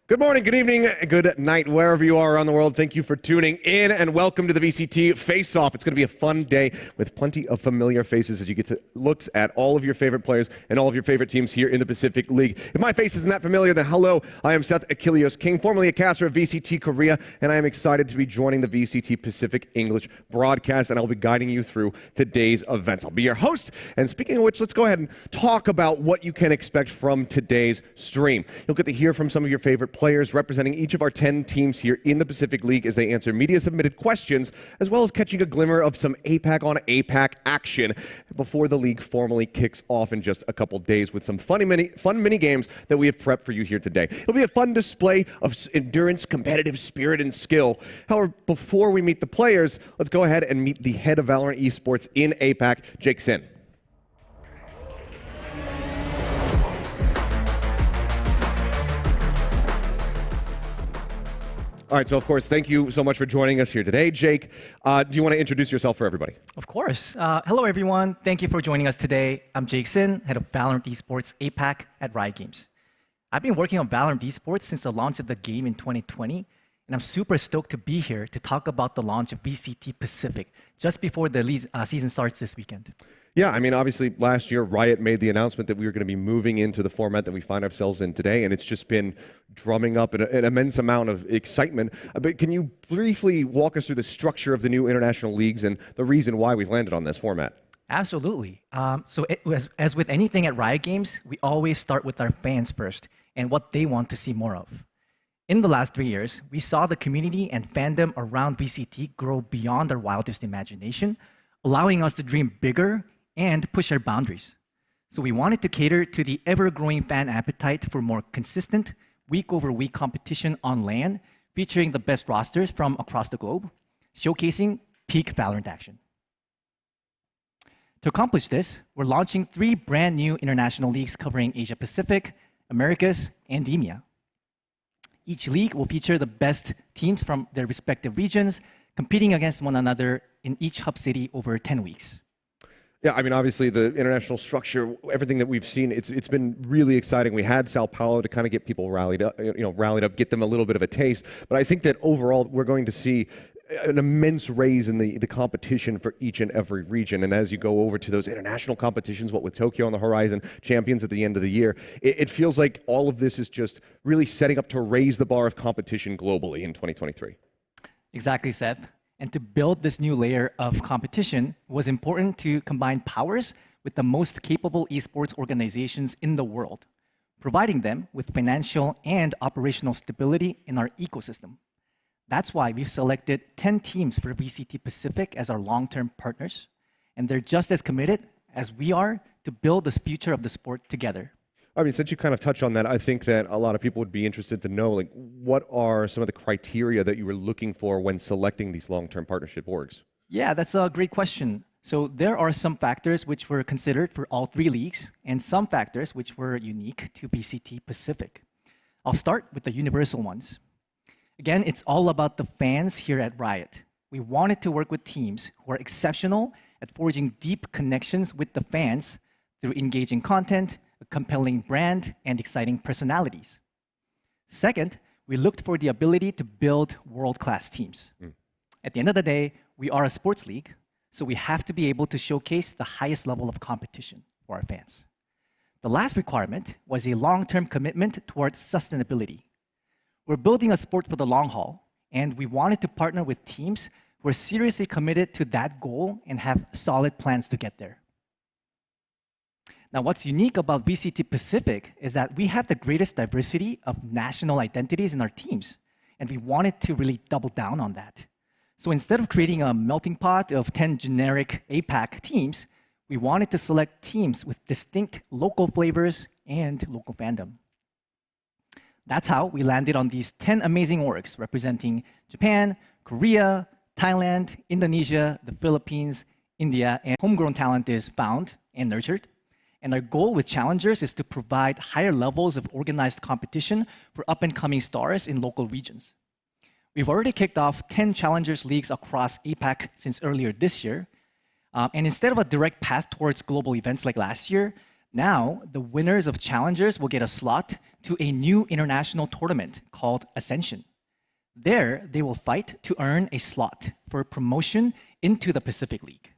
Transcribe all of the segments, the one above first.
Good morning, good evening, good night, wherever you are around the world. Thank you for tuning in and welcome to the VCT Face-Off. It's going to be a fun day with plenty of familiar faces as you get to look at all of your favorite players and all of your favorite teams here in the Pacific League. If my face isn't that familiar, then hello, I am Seth Achilleos King, formerly a caster of VCT Korea, and I am excited to be joining the VCT Pacific English broadcast, and I'll be guiding you through today's events. I'll be your host, and speaking of which, let's go ahead and talk about what you can expect from today's stream. You'll get to hear from some of your favorite players representing each of our 10 teams here in the Pacific League as they answer media-submitted questions, as well as catching a glimmer of some APAC on APAC action before the league formally kicks off in just a couple days with some fun mini games that we have prepped for you here today. It'll be a fun display of endurance, competitive spirit, and skill. However, before we meet the players, let's go ahead and meet the head of Valorant Esports in APAC, Jake Sin. All right, so of course, thank you so much for joining us here today. Jake, do you want to introduce yourself for everybody? Of course. Hello, everyone. Thank you for joining us today. I'm Jake Sin, head of Valorant Esports APAC at Riot Games. I've been working on Valorant Esports since the launch of the game in 2020, and I'm super stoked to be here to talk about the launch of VCT Pacific just before the season starts this weekend. Yeah, I mean, obviously, last year, Riot made the announcement that we were going to be moving into the format that we find ourselves in today, and it's just been drumming up an immense amount of excitement. But can you briefly walk us through the structure of the new international leagues and the reason why we've landed on this format? Absolutely. As with anything at Riot Games, we always start with our fans first and what they want to see more of. In the last 3 years, we saw the community and fandom around VCT grow beyond our wildest imagination, allowing us to dream bigger and push our boundaries. So we wanted to cater to the ever-growing fan appetite for more consistent, week-over-week competition on LAN, featuring the best rosters from across the globe, showcasing peak Valorant action. To accomplish this, we're launching 3 brand new international leagues covering Asia Pacific, Americas, and EMEA. Each league will feature the best teams from their respective regions, competing against one another in each hub city over 10 weeks. Yeah, I mean, obviously, the international structure, everything that we've seen, it's been really exciting. We had Sao Paulo to kind of get people rallied up, get them a little bit of a taste. But I think that overall, we're going to see an immense raise in the competition for each and every region. And as you go over to those international competitions, what with Tokyo on the horizon, champions at the end of the year, it feels like all of this is just really setting up to raise the bar of competition globally in 2023. Exactly, Seth. And to build this new layer of competition was important to combine powers with the most capable esports organizations in the world, providing them with financial and operational stability in our ecosystem. That's why we've selected 10 teams for VCT Pacific as our long-term partners, and they're just as committed as we are to build the future of the sport together. I mean, since you kind of touched on that, I think that a lot of people would be interested to know, like, what are some of the criteria that you were looking for when selecting these long-term partnership orgs? Yeah, that's a great question. So there are some factors which were considered for all 3 leagues, and some factors which were unique to VCT Pacific. I'll start with the universal ones. Again, it's all about the fans here at Riot. We wanted to work with teams who are exceptional at forging deep connections with the fans through engaging content, a compelling brand, and exciting personalities. Second, we looked for the ability to build world-class teams. At the end of the day, we are a sports league, so we have to be able to showcase the highest level of competition for our fans. The last requirement was a long-term commitment towards sustainability. We're building a sport for the long haul, and we wanted to partner with teams who are seriously committed to that goal and have solid plans to get there. Now, what's unique about VCT Pacific is that we have the greatest diversity of national identities in our teams, and we wanted to really double down on that. So instead of creating a melting pot of 10 generic APAC teams, we wanted to select teams with distinct local flavors and local fandom. That's how we landed on these 10 amazing orgs representing Japan, Korea, Thailand, Indonesia, the Philippines, India, and homegrown talent is found and nurtured. And our goal with challengers is to provide higher levels of organized competition for up-and-coming stars in local regions. We've already kicked off 10 challengers leagues across APAC since earlier this year. And instead of a direct path towards global events like last year, Now, the winners of Challengers will get a slot to a new international tournament called Ascension. There, they will fight to earn a slot for promotion into the Pacific League.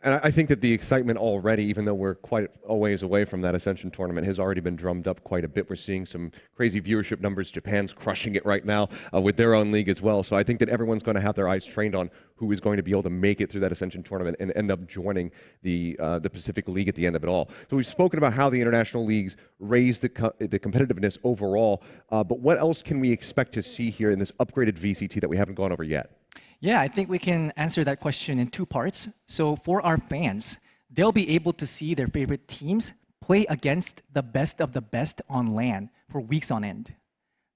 And I think that the excitement already, even though we're quite a ways away from that Ascension tournament, has already been drummed up quite a bit. We're seeing some crazy viewership numbers. Japan's crushing it right now with their own league as well. So I think that everyone's going to have their eyes trained on who is going to be able to make it through that Ascension tournament and end up joining the Pacific League at the end of it all. So we've spoken about how the international leagues raise the competitiveness overall, but what else can we expect to see here in this upgraded VCT that we haven't gone over yet? Yeah, I think we can answer that question in two parts. So for our fans, they'll be able to see their favorite teams play against the best of the best on LAN for weeks on end.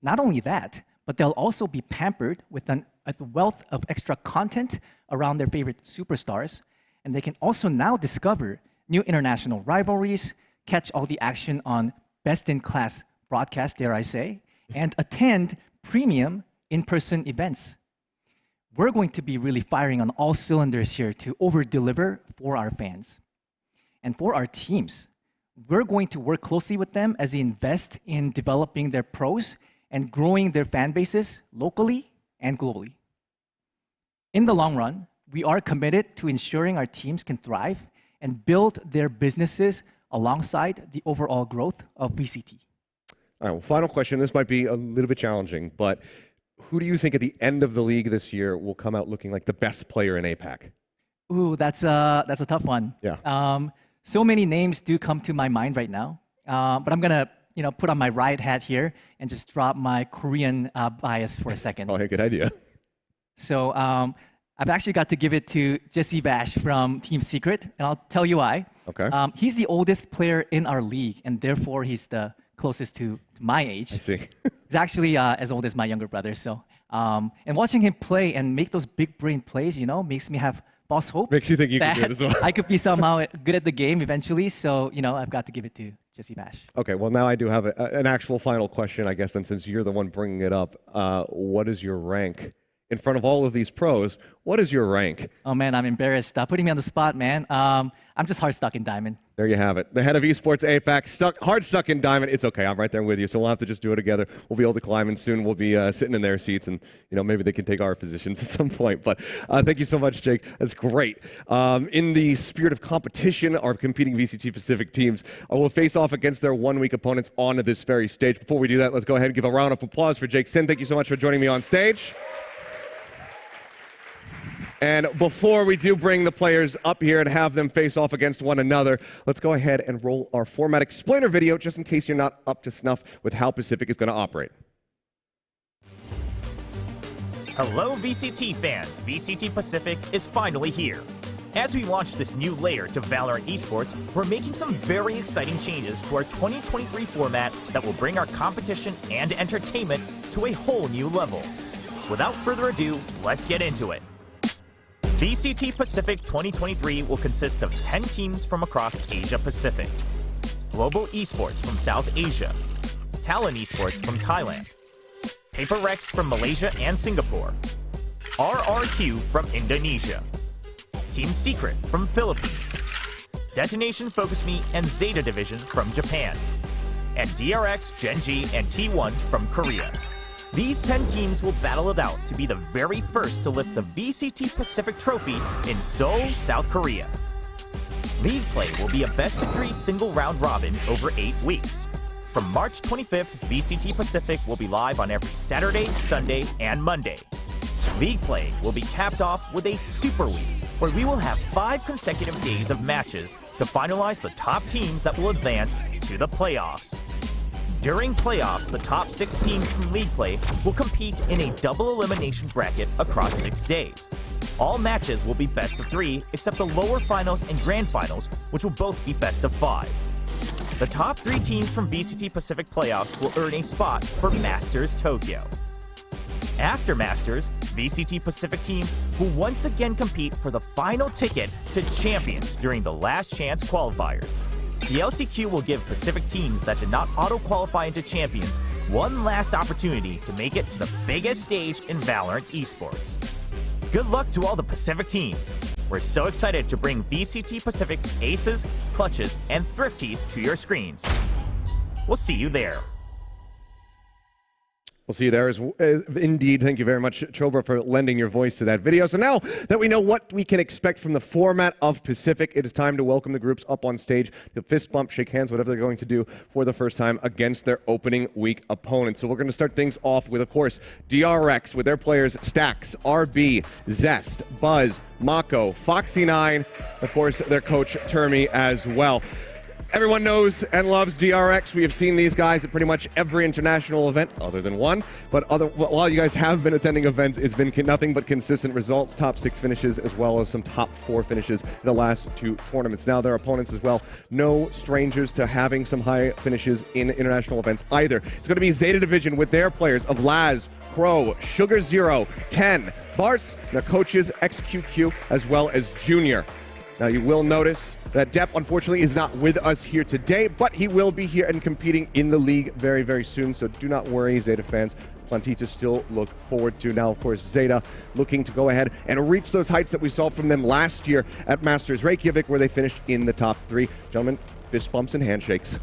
Not only that, but they'll also be pampered with a wealth of extra content around their favorite superstars, and they can also now discover new international rivalries, catch all the action on best-in-class broadcast, dare I say, and attend premium in-person events. We're going to be really firing on all cylinders here to over-deliver for our fans. And for our teams, we're going to work closely with them as they invest in developing their pros and growing their fan bases locally and globally. In the long run, we are committed to ensuring our teams can thrive and build their businesses alongside the overall growth of VCT. All right, well, final question. This might be a little bit challenging, but who do you think at the end of the league this year will come out looking like the best player in APAC? Ooh, that's a tough one. Yeah. So many names do come to my mind right now, but I'm gonna put on my Riot hat here and just drop my Korean bias for a second. Oh, hey, good idea. So I've actually got to give it to Jesse Bash from Team Secret, and I'll tell you why. Okay. He's the oldest player in our league, and therefore he's the closest to my age. I see. He's actually as old as my younger brother. So, and watching him play and make those big brain plays, makes me have false hope. Makes you think you can do it as well. I could be somehow good at the game eventually. So, I've got to give it to Jesse Bash. Okay, well, now I do have an actual final question, I guess, and since you're the one bringing it up, what is your rank? In front of all of these pros, what is your rank? Oh, man, I'm embarrassed. Putting me on the spot, man. I'm just hard stuck in Diamond. There you have it. The head of Esports APAC, hard stuck in Diamond. It's okay. I'm right there with you, so we'll have to just do it together. We'll be able to climb, and soon we'll be sitting in their seats, and maybe they can take our positions at some point. But thank you so much, Jake. That's great. In the spirit of competition, our competing VCT Pacific teams will face off against their one-week opponents on this very stage. Before we do that, let's go ahead and give a round of applause for Jake Sin. Thank you so much for joining me on stage. And before we do bring the players up here and have them face off against one another, let's go ahead and roll our format explainer video just in case you're not up to snuff with how Pacific is going to operate. Hello VCT fans, VCT Pacific is finally here. As we launch this new layer to Valorant Esports, we're making some very exciting changes to our 2023 format that will bring our competition and entertainment to a whole new level. Without further ado, let's get into it. VCT Pacific 2023 will consist of 10 teams from across Asia Pacific, Global Esports from South Asia, Talon Esports from Thailand, Paper Rex from Malaysia and Singapore, RRQ from Indonesia, Team Secret from Philippines, Detonation Focus Me and Zeta Division from Japan, and DRX, Gen.G, and T1 from Korea. These 10 teams will battle it out to be the very first to lift the VCT Pacific Trophy in Seoul, South Korea. League play will be a best-of-3 single round robin over 8 weeks. From March 25th, VCT Pacific will be live on every Saturday, Sunday, and Monday. League play will be capped off with a Super Week, where we will have 5 consecutive days of matches to finalize the top teams that will advance to the playoffs. During playoffs, the top 6 teams from League Play will compete in a double elimination bracket across 6 days. All matches will be best of 3, except the lower finals and grand finals, which will both be best of 5. The top 3 teams from VCT Pacific playoffs will earn a spot for Masters Tokyo. After Masters, VCT Pacific teams will once again compete for the final ticket to Champions during the last chance qualifiers. The LCQ will give Pacific teams that did not auto-qualify into Champions one last opportunity to make it to the biggest stage in Valorant Esports. Good luck to all the Pacific teams. We're so excited to bring VCT Pacific's aces, clutches, and thrifties to your screens. We'll see you there. We'll see you there. Indeed, thank you very much, Chobra, for lending your voice to that video. So now that we know what we can expect from the format of Pacific, it is time to welcome the groups up on stage to fist bump, shake hands, whatever they're going to do for the first time against their opening week opponents. So we're going to start things off with, of course, DRX with their players Stax, RB, Zest, Buzz, Mako, Foxy9, of course, their coach Termi as well. Everyone knows and loves DRX. We have seen these guys at pretty much every international event, other than one. But while you guys have been attending events, it's been nothing but consistent results, top 6 finishes, as well as some top 4 finishes in the last 2 tournaments. Now their opponents as well, no strangers to having some high finishes in international events either. It's going to be Zeta Division with their players of Laz, Crow, Sugar Zero, 10, Bars, their coaches XQQ, as well as Junior. Now you will notice that Depp, unfortunately, is not with us here today, but he will be here and competing in the league very, very soon, so do not worry, Zeta fans. Plenty to still look forward to. Now, of course, Zeta looking to go ahead and reach those heights that we saw from them last year at Masters Reykjavik, where they finished in the top 3. Gentlemen, fist bumps and handshakes.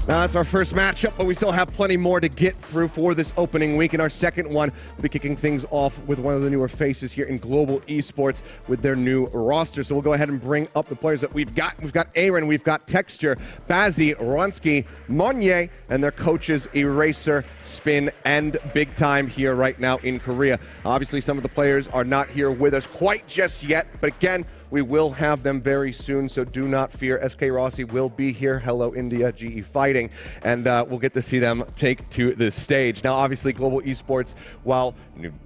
Now that's our first matchup, but we still have plenty more to get through for this opening week. In our second one, we'll be kicking things off with one of the newer faces here in global esports with their new roster. So we'll go ahead and bring up the players that we've got. We've got Aaron, we've got Texture, Bazzi, Ronsky, Monye, and their coaches Eraser, Spin, and Big Time here right now in Korea. Obviously, some of the players are not here with us quite just yet, but again, we will have them very soon, so do not fear. SK Rossi will be here. Hello, India, GE Fighting. And we'll get to see them take to the stage. Now, obviously, global esports, while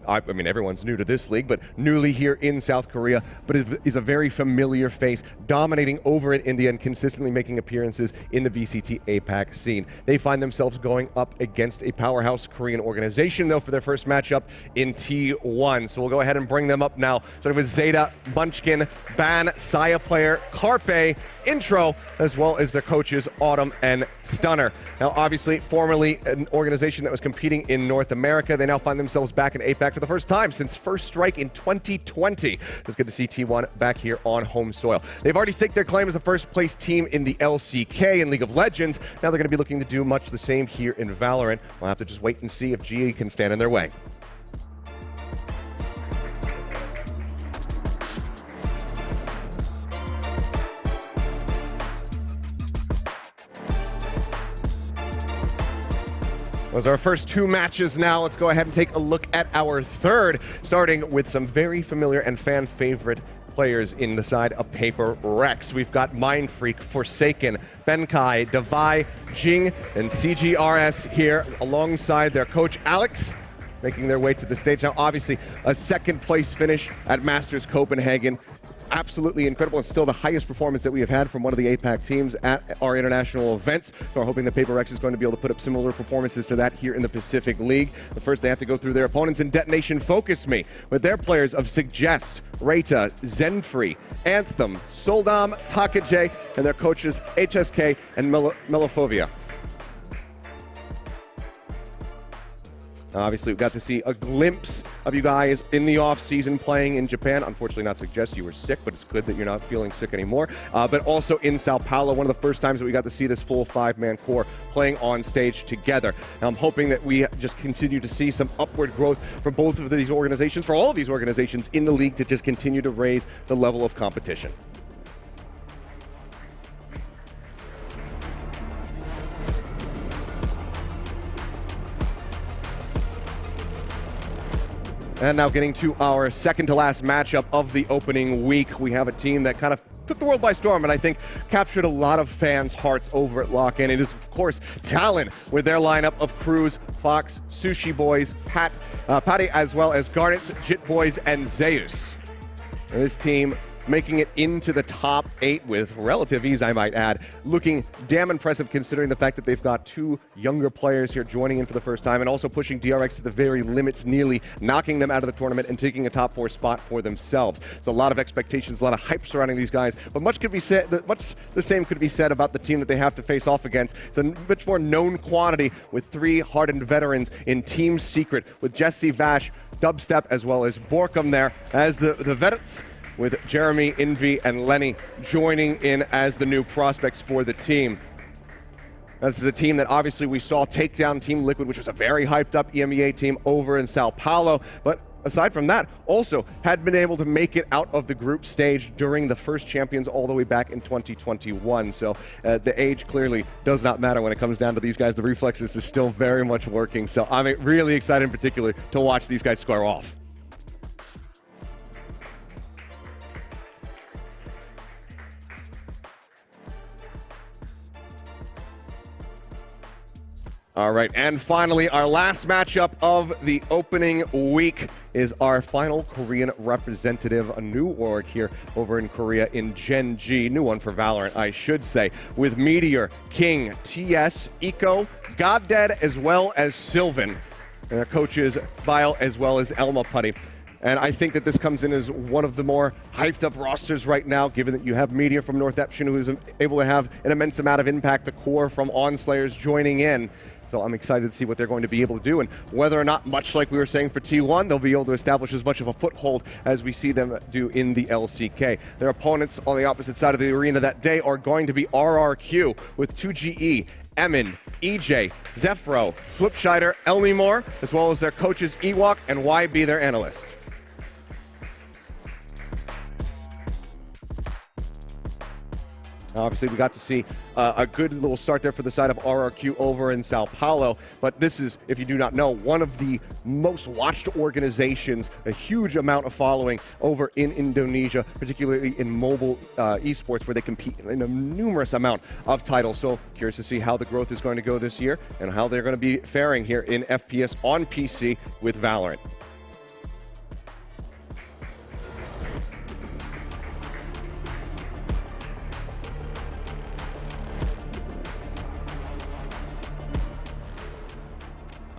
I mean, everyone's new to this league, but newly here in South Korea, but it is a very familiar face, dominating over in India and consistently making appearances in the VCT APAC scene. They find themselves going up against a powerhouse Korean organization, though, for their first matchup in T1. So we'll go ahead and bring them up now, starting with Zeta, Munchkin, Ban, Saya player, Carpe, Intro, as well as their coaches, Autumn and Stunner. Now, obviously, formerly an organization that was competing in North America, they now find themselves back in APAC for the first time since First Strike in 2020. It's good to see T1 back here on home soil. They've already staked their claim as the first place team in the LCK in League of Legends. Now they're going to be looking to do much the same here in Valorant. We'll have to just wait and see if GE can stand in their way. Those are our first 2 matches now. Let's go ahead and take a look at our third, starting with some very familiar and fan favorite players in the side of Paper Rex. We've got Mind Freak, Forsaken, Benkai, Davai, Jing, and CGRS here alongside their coach Alex, making their way to the stage. Now, obviously, a second place finish at Masters Copenhagen. Absolutely incredible, and still the highest performance that we have had from one of the APAC teams at our international events. So we're hoping that Paper Rex is going to be able to put up similar performances to that here in the Pacific League. But first, they have to go through their opponents in Detonation Focus Me with their players of Suggest, Reta, Zenfree, Anthem, Soldam, Takaje, and their coaches HSK and Melophobia. Obviously, we got to see a glimpse of you guys in the off-season playing in Japan. Unfortunately, not Suggest you were sick, but it's good that you're not feeling sick anymore. But also in Sao Paulo, one of the first times that we got to see this full 5-man core playing on stage together. Now, I'm hoping that we just continue to see some upward growth for both of these organizations, for all of these organizations in the league, to just continue to raise the level of competition. And now getting to our second to last matchup of the opening week, we have a team that kind of took the world by storm and I think captured a lot of fans' hearts over at Lock-In. It is, of course, Talon with their lineup of Cruz, Fox, Sushi Boys, Patty, as well as Garnets, Jit Boys, and Zeus. And this team making it into the top 8 with relative ease, I might add. Looking damn impressive considering the fact that they've got 2 younger players here joining in for the first time and also pushing DRX to the very limits, nearly knocking them out of the tournament and taking a top 4 spot for themselves. So a lot of expectations, a lot of hype surrounding these guys, but much could be said, much the same could be said about the team that they have to face off against. It's a much more known quantity with 3 hardened veterans in Team Secret with Jesse, Vash, Dubstep, as well as Borkum there as the vets, with Jeremy, Envy, and Lenny joining in as the new prospects for the team. This is a team that obviously we saw take down Team Liquid, which was a very hyped up EMEA team over in Sao Paulo, but aside from that, also had been able to make it out of the group stage during the first champions all the way back in 2021. So the age clearly does not matter when it comes down to these guys. The reflexes is still very much working. So I'm really excited in particular to watch these guys square off. All right, and finally, our last matchup of the opening week is our final Korean representative, a new org here over in Korea in Gen G, new one for Valorant, I should say, with Meteor, King, TS, Eco, Goddead, as well as Sylvan. And our coaches, Vile, as well as Elma Putty. And I think that this comes in as one of the more hyped up rosters right now, given that you have Meteor from North Eption, who is able to have an immense amount of impact, the core from Onslayers joining in. So I'm excited to see what they're going to be able to do and whether or not, much like we were saying for T1, they'll be able to establish as much of a foothold as we see them do in the LCK. Their opponents on the opposite side of the arena that day are going to be RRQ with 2GE, Emin, EJ, Zephyro, Flipscheider, Elmimore, as well as their coaches Ewok and YB, their analysts. Obviously, we got to see a good little start there for the side of RRQ over in Sao Paulo, but this is, if you do not know, one of the most watched organizations, a huge amount of following over in Indonesia, particularly in mobile esports, where they compete in a numerous amount of titles. So curious to see how the growth is going to go this year and how they're going to be faring here in FPS on PC with Valorant.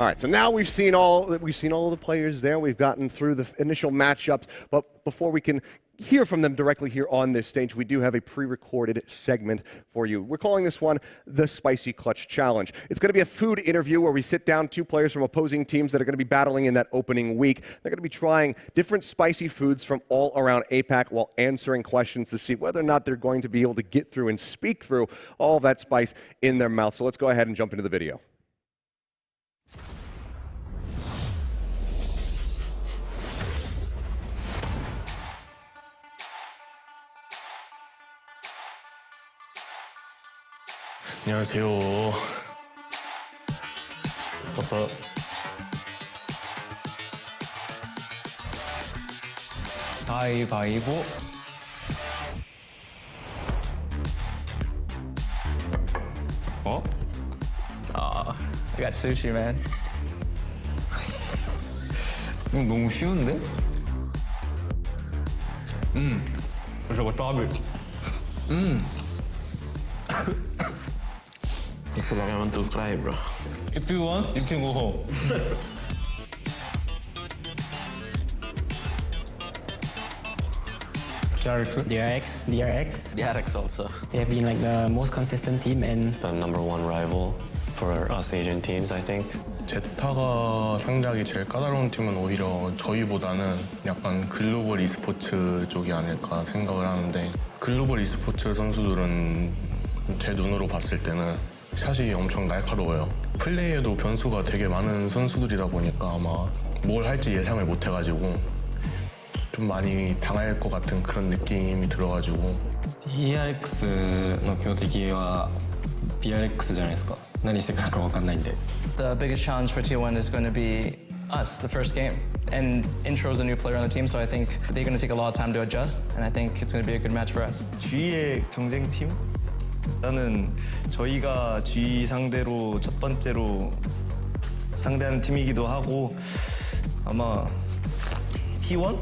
All right, so now we've seen all the players there. We've gotten through the initial matchups, but before we can hear from them directly here on this stage, we do have a pre-recorded segment for you. We're calling this one the Spicy Clutch Challenge. It's going to be a food interview where we sit down 2 players from opposing teams that are going to be battling in that opening week. They're going to be trying different spicy foods from all around APAC while answering questions to see whether or not they're going to be able to get through and speak through all of that spice in their mouth. So let's go ahead and jump into the video. 안녕하세요. 어서 가위바위보. 어? I got sushi, man. 이거 너무 쉬운데? 저거 더블. If I want to cry, bro. If you want, you can go home. DRX also. They have been like the most consistent team and The #1 rival for us Asian teams, I think. 제타가 상대하기 제일 까다로운 팀은 오히려 저희보다는 약간 글로벌 e스포츠 쪽이 아닐까 생각을 하는데, 글로벌 e스포츠 선수들은 제 눈으로 봤을 때는 샷이 엄청 날카로워요. 플레이에도 변수가 되게 많은 선수들이다 보니까 아마 뭘 할지 예상을 못 해가지고 좀 많이 당할 것 같은 그런 느낌이 들어가지고. DRX の強敵は BRX じゃないですか。何してくるか分かんないんで。 The biggest challenge for T1 is going to be us, the first game. And Intro's a new player on the team, so I think they're going to take a lot of time to adjust, and I think it's going to be a good match for us. G의 경쟁팀? 일단은 저희가 G 상대로 첫 번째로 상대하는 팀이기도 하고 아마 T1?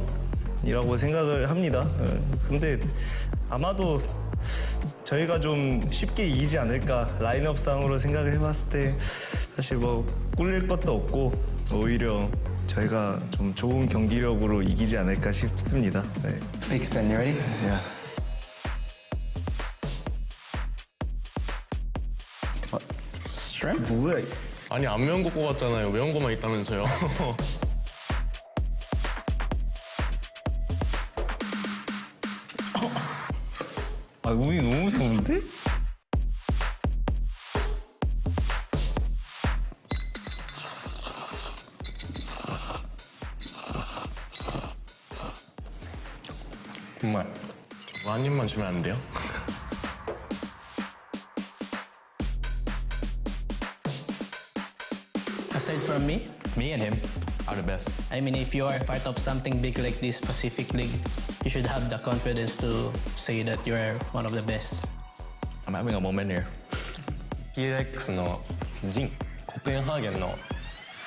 경쟁이라고 생각을 합니다. 근데 아마도 저희가 좀 쉽게 이기지 않을까 라인업상으로 생각을 해봤을 때 사실 뭐 꿀릴 것도 없고 오히려 저희가 좀 좋은 경기력으로 이기지 않을까 싶습니다. 네. Big spin, you ready? Yeah. Shrimp? 뭐야? 아니 안 매운 거 꼽았잖아요. 매운 거만 있다면서요. 아 운이 너무 좋은데? 정말 저거 한 입만 주면 안 돼요? Aside from me and him are the best. I mean, if you are part of something big like this Pacific League, you should have the confidence to say that you are one of the best. I'm having a moment here. PLX のジンコペンハーゲンの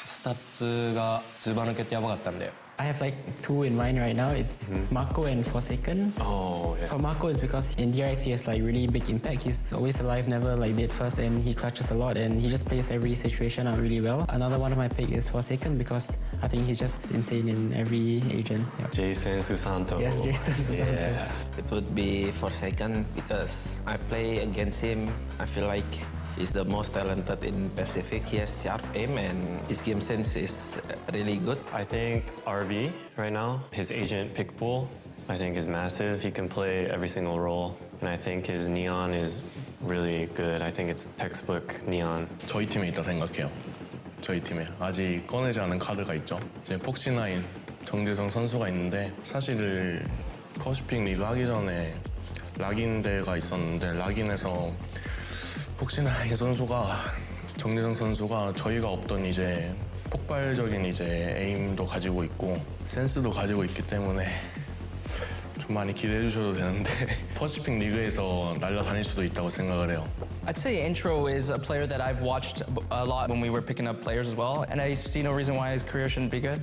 スタッツがずば抜けてやばかったんで I have like two in mind right now. It's Marco and Forsaken. Oh, yeah. For Marco, it's because in DRX he has like really big impact. He's always alive, never like dead first, and he clutches a lot, and he just plays every situation out really well. Another one of my pick is Forsaken because I think he's just insane in every agent. Yeah. Jason Susanto. Yes, Jason Susanto. Yeah. It would be Forsaken because I play against him. I feel like he's the most talented in Pacific. He has sharp aim and his game sense is really good. I think RB right now, his agent pick pool, I think is massive. He can play every single role. And I think his neon is really good. I think it's textbook neon. 저희 팀에 있다 생각해요. 저희 팀에 아직 꺼내지 않은 카드가 있죠. 이제 폭시9 정재성 선수가 있는데 사실 퍼시픽 리그 하기 전에 락인 대회가 있었는데 락인에서 폭시9 선수가 정재성 선수가 저희가 없던 이제 폭발적인 이제 에임도 가지고 있고 센스도 가지고 있기 때문에 좀 많이 기대해 주셔도 되는데 퍼시픽 리그에서 날아다닐 수도 있다고 생각을 해요. I'd say Intro is a player that I've watched a lot when we were picking up players as well, and I see no reason why his career shouldn't be good.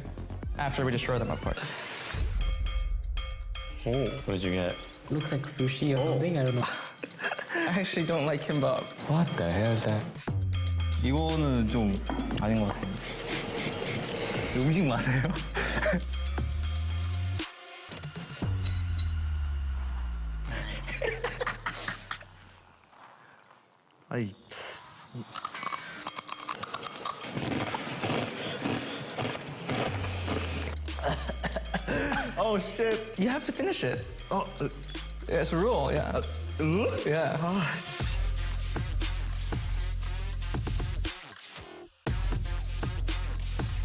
After we destroy them, of course. Oh, what did you get? Looks like sushi or something. I don't know. I actually don't like kimbap. What the hell is that? 이거는 좀 아닌 것 같아요. 음식 맞아요? 아이. Oh shit. You have to finish it. 어, It's a rule, yeah. Yeah. 아 씨.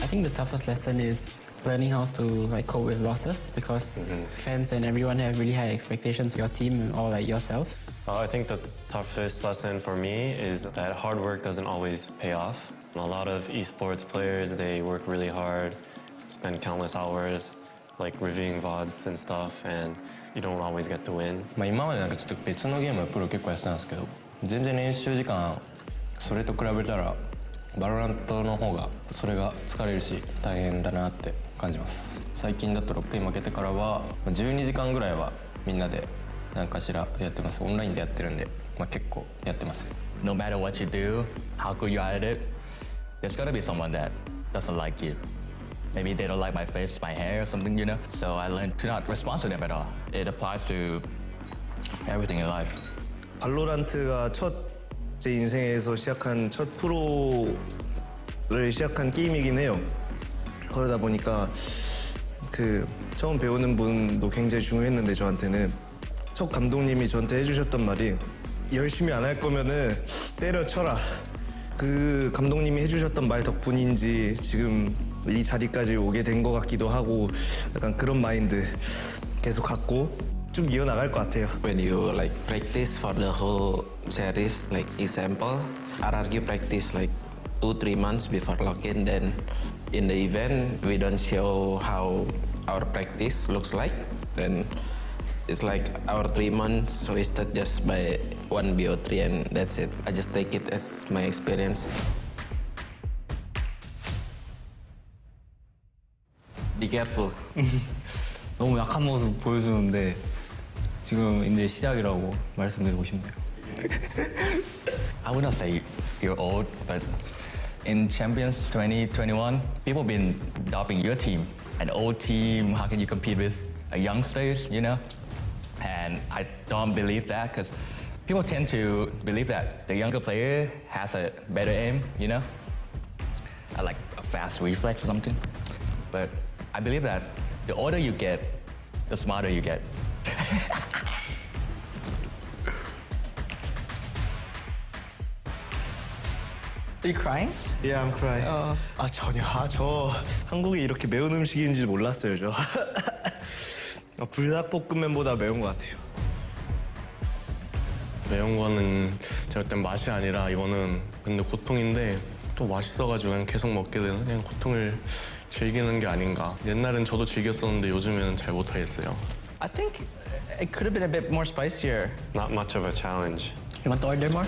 I think the toughest lesson is learning how to like cope with losses because fans and everyone have really high expectations of your team or like yourself. I think the toughest lesson for me is that hard work doesn't always pay off. A lot of esports players, they work really hard, spend countless hours like reviewing VODs and stuff, and you don't always get to win. 今までなんかちょっと別のゲームのプロ結構やってたんですけど全然練習時間それと比べたらバロラントの方がそれが疲れるし大変だなって感じます最近だと6回負けてからは12時間ぐらいはみんなで何かしらやってますオンラインでやってるんで、結構やってます No matter what you do, how good you are at it, there's gotta be someone that doesn't like you. Maybe they don't like my face, my hair or something, you know? So I learned to not respond to them at all. It applies to everything in life. 발로란트가 제 인생에서 시작한 첫 프로를 시작한 게임이긴 해요. 그러다 보니까 그 처음 배우는 분도 굉장히 중요했는데 저한테는 첫 감독님이 저한테 해주셨던 말이 열심히 안 할 거면은 때려쳐라. 그 감독님이 해주셨던 말 덕분인지 지금 이 자리까지 오게 된 것 같기도 하고 약간 그런 마인드 계속 갖고 쭉 이어나갈 것 같아요. When you like practice for the whole series, like example, RRQ practice like 2-3 months before login, then in the event we don't show how our practice looks like, then it's like our 3 months wasted just by one BO3 and that's it. I just take it as my experience. Be careful. 너무 약한 모습 보여주는데 지금 이제 시작이라고 말씀드리고 싶네요. I would not say you're old, but in Champions 2021, people been doubting your team. An old team, how can you compete with a youngsters, you know? And I don't believe that because people tend to believe that the younger player has a better aim, you know? Like a fast reflex or something. But I believe that the older you get, the smarter you get. Are you crying? Yeah, I'm crying. 전혀. 저 한국이 이렇게 매운 음식인지 몰랐어요, 저. 불닭볶음면보다 매운 것 같아요. 매운 거는 제가 그땐 맛이 아니라 이거는 근데 고통인데 또 맛있어가지고 그냥 계속 먹게 되는 그냥 고통을 즐기는 게 아닌가. 옛날엔 저도 즐겼었는데 요즘에는 잘 못하겠어요. I think it could have been a bit more spicier. Not much of a challenge. You want to order more?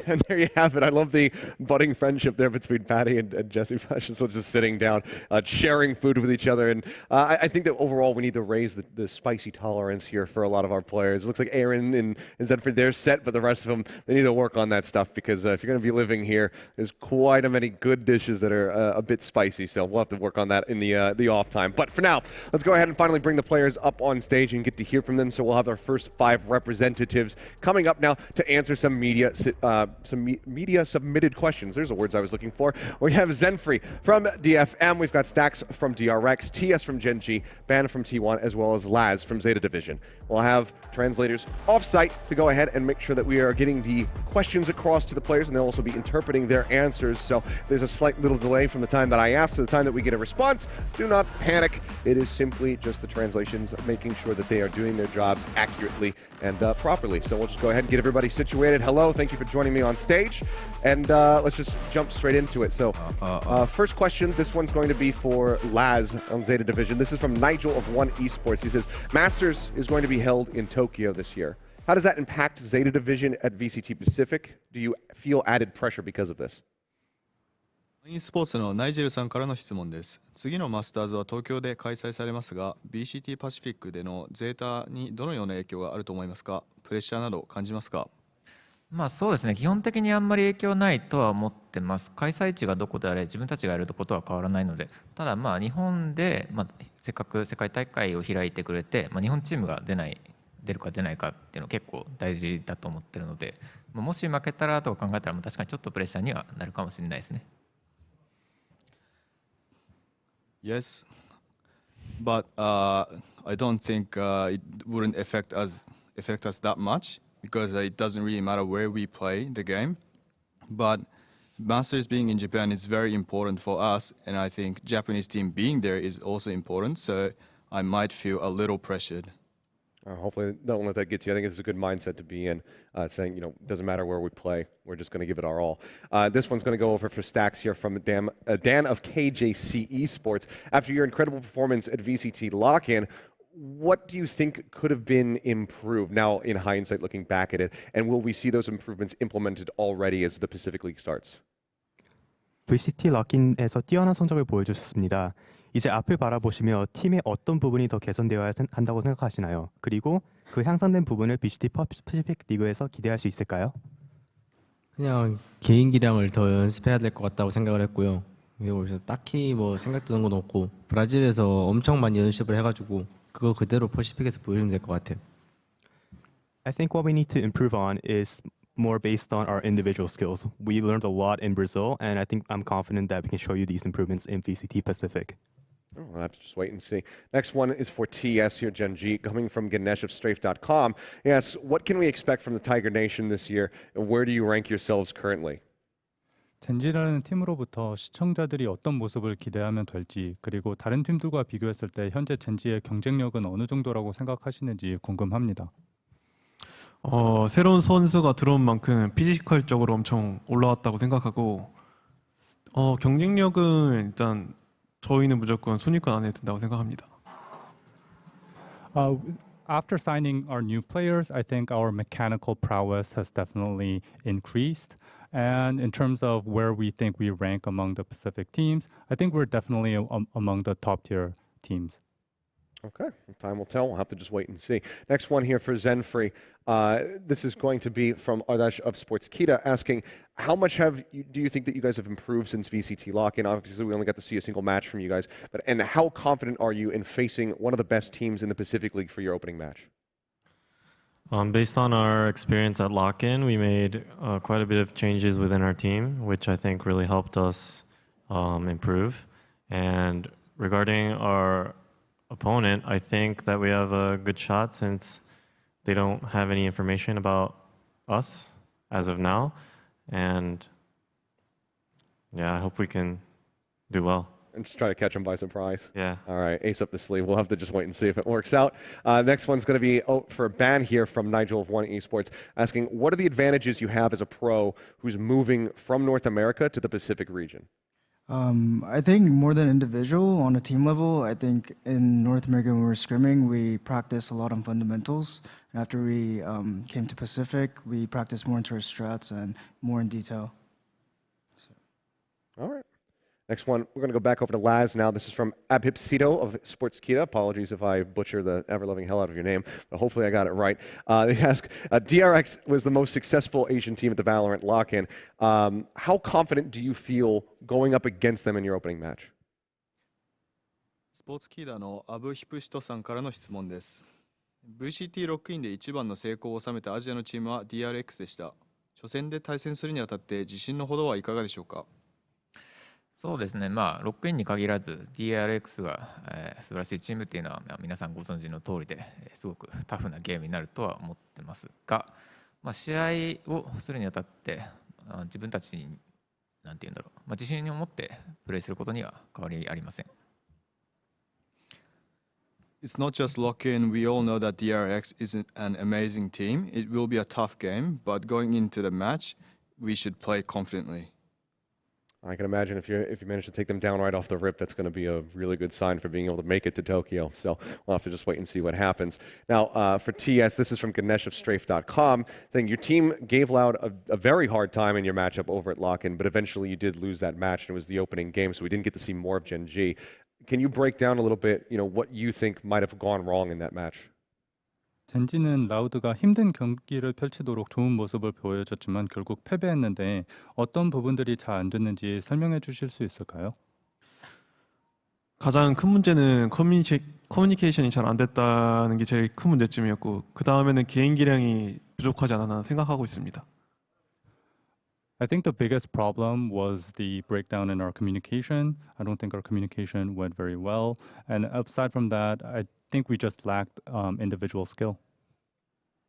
And there you have it. I love the budding friendship there between Patty and Jesse Fresh. So just sitting down, sharing food with each other. And I think that overall we need to raise the spicy tolerance here for a lot of our players. It looks like Aaron and Zedford, they're set, but the rest of them, they need to work on that stuff because if you're going to be living here, there's quite a many good dishes that are a bit spicy. So we'll have to work on that in the off time. But for now, let's go ahead and finally bring the players up on stage and get to hear from them. So we'll have our first 5 representatives coming up now to answer some media submitted questions. There's the words I was looking for. We have Zenfree from DFM. We've got Stacks from DRX, TS from Gen G, Ban from T1, as well as Laz from Zeta Division. We'll have translators off-site to go ahead and make sure that we are getting the questions across to the players, and they'll also be interpreting their answers. So if there's a slight little delay from the time that I ask to the time that we get a response, do not panic. It is simply just the translations, making sure that they are doing their jobs accurately and properly. So we'll just go ahead and get everybody situated. Hello, thank you for joining me on stage, and let's just jump straight into it. So first question, this one's going to be for Laz on Zeta Division. This is from Nigel of One Esports. He says, Masters is going to be held in Tokyo this year. How does that impact Zeta Division at VCT Pacific? Do you feel added pressure because of this? e スポーツのナイジェルさんからの質問です。次のマスターズは東京で開催されますが、VCT パシフィックでのゼータにどのような影響があると思いますか？プレッシャーなど感じますか？まあそうですね、基本的にあんまり影響ないとは思ってます。開催地がどこであれ自分たちがやることは変わらないので、ただまあ日本で、せっかく世界大会を開いてくれて、日本チームが出るか出ないかっていうの結構大事だと思ってるので、もし負けたらとか考えたら確かにちょっとプレッシャーにはなるかもしれないですね。Yes, but I don't think it wouldn't affect us that much because it doesn't really matter where we play the game. But Masters being in Japan is very important for us, and I think Japanese team being there is also important. So I might feel a little pressured. Hopefully, don't let that get to you. I think it's a good mindset to be in, saying, it doesn't matter where we play. We're just going to give it our all. This one's going to go over for Stacks here from Dan of KJC Esports. After your incredible performance at VCT Lock-In, what do you think could have been improved now in hindsight looking back at it? And will we see those improvements implemented already as the Pacific League starts? VCT 럭인에서 뛰어난 성적을 보여주셨습니다. 이제 앞을 바라보시며 팀의 어떤 부분이 더 개선되어야 한다고 생각하시나요? 그리고 그 향상된 부분을 VCT 퍼시픽 리그에서 기대할 수 있을까요? 그냥 개인 기량을 더 연습해야 될 것 같다고 생각을 했고요. 그리고 딱히 뭐 생각드는 건 없고 브라질에서 엄청 많이 연습을 해가지고 그거 그대로 퍼시픽에서 보여주면 될 것 같아요. I think what we need to improve on is more based on our individual skills. We learned a lot in Brazil, and I think I'm confident that we can show you these improvements in VCT Pacific. We'll have to just wait and see. Next one is for TS here, Gen G, coming from Ganesh of Strafe.com. He asks, what can we expect from the Tiger Nation this year, and where do you rank yourselves currently? 젠지라는 팀으로부터 시청자들이 어떤 모습을 기대하면 될지, 그리고 다른 팀들과 비교했을 때 현재 젠지의 경쟁력은 어느 정도라고 생각하시는지 궁금합니다. 새로운 선수가 들어온 만큼 피지컬적으로 엄청 올라왔다고 생각하고 경쟁력은 일단 저희는 무조건 순위권 안에 든다고 생각합니다. after signing our new players, I think our mechanical prowess has definitely increased. And in terms of where we think we rank among the Pacific teams, I think we're definitely among the top tier teams. Okay, time will tell. We'll have to just wait and see. Next one here for Zenfree. This is going to be from Ardash of Sportskita asking, how much do you think that you guys have improved since VCT lock-in? Obviously, we only got to see a single match from you guys, and how confident are you in facing one of the best teams in the Pacific League for your opening match? Based on our experience at lock-in, we made quite a bit of changes within our team, which I think really helped us improve. And regarding our opponent, I think that we have a good shot since they don't have any information about us as of now. And yeah, I hope we can do well. And just try to catch them by surprise. Yeah. All right, ace up the sleeve. We'll have to just wait and see if it works out. Next one's going to be for a ban here from Nigel of One Esports, asking, what are the advantages you have as a pro who's moving from North America to the Pacific region? I think more than individual, on a team level, I think in North America when we were scrimming, we practiced a lot on fundamentals. And after we came to Pacific, we practiced more into our strats and more in detail. All right. Next one, we're going to go back over to Laz now. This is from Abhipsito of Sportskita. Apologies if I butcher the ever-loving hell out of your name, but hopefully I got it right. They ask, DRX was the most successful Asian team at the Valorant lock-in. How confident do you feel going up against them in your opening match? スポーツキーダーのアブヒプシトさんからの質問です。VCT ロックインで一番の成功を収めたアジアのチームは DRX でした。初戦で対戦するにあたって自信のほどはいかがでしょうか？そうですね、まあ、ロックインに限らず DRX が、素晴らしいチームっていうのは、皆さんご存知の通りですごくタフなゲームになるとは思ってますが、試合をするにあたって自分たちに何て言うんだろう、自信を持ってプレーすることには変わりありません。It's not just lock-in. We all know that DRX isn't an amazing team. It will be a tough game, but going into the match, we should play confidently. I can imagine if you manage to take them down right off the rip, that's going to be a really good sign for being able to make it to Tokyo. So we'll have to just wait and see what happens. Now, for TS, this is from Ganesh of Strafe.com, saying your team gave Loud a very hard time in your matchup over at Lock-in, but eventually you did lose that match, and it was the opening game, so we didn't get to see more of Gen G. Can you break down a little bit, what you think might have gone wrong in that match? 젠지는 라우드가 힘든 경기를 펼치도록 좋은 모습을 보여줬지만 결국 패배했는데 어떤 부분들이 잘 안 됐는지 설명해 주실 수 있을까요? 가장 큰 문제는 커뮤니케이션이 잘 안 됐다는 게 제일 큰 문제점이었고 그 다음에는 개인 기량이 부족하지 않았나 생각하고 있습니다. I think the biggest problem was the breakdown in our communication. I don't think our communication went very well. And aside from that, I think we just lacked individual skill.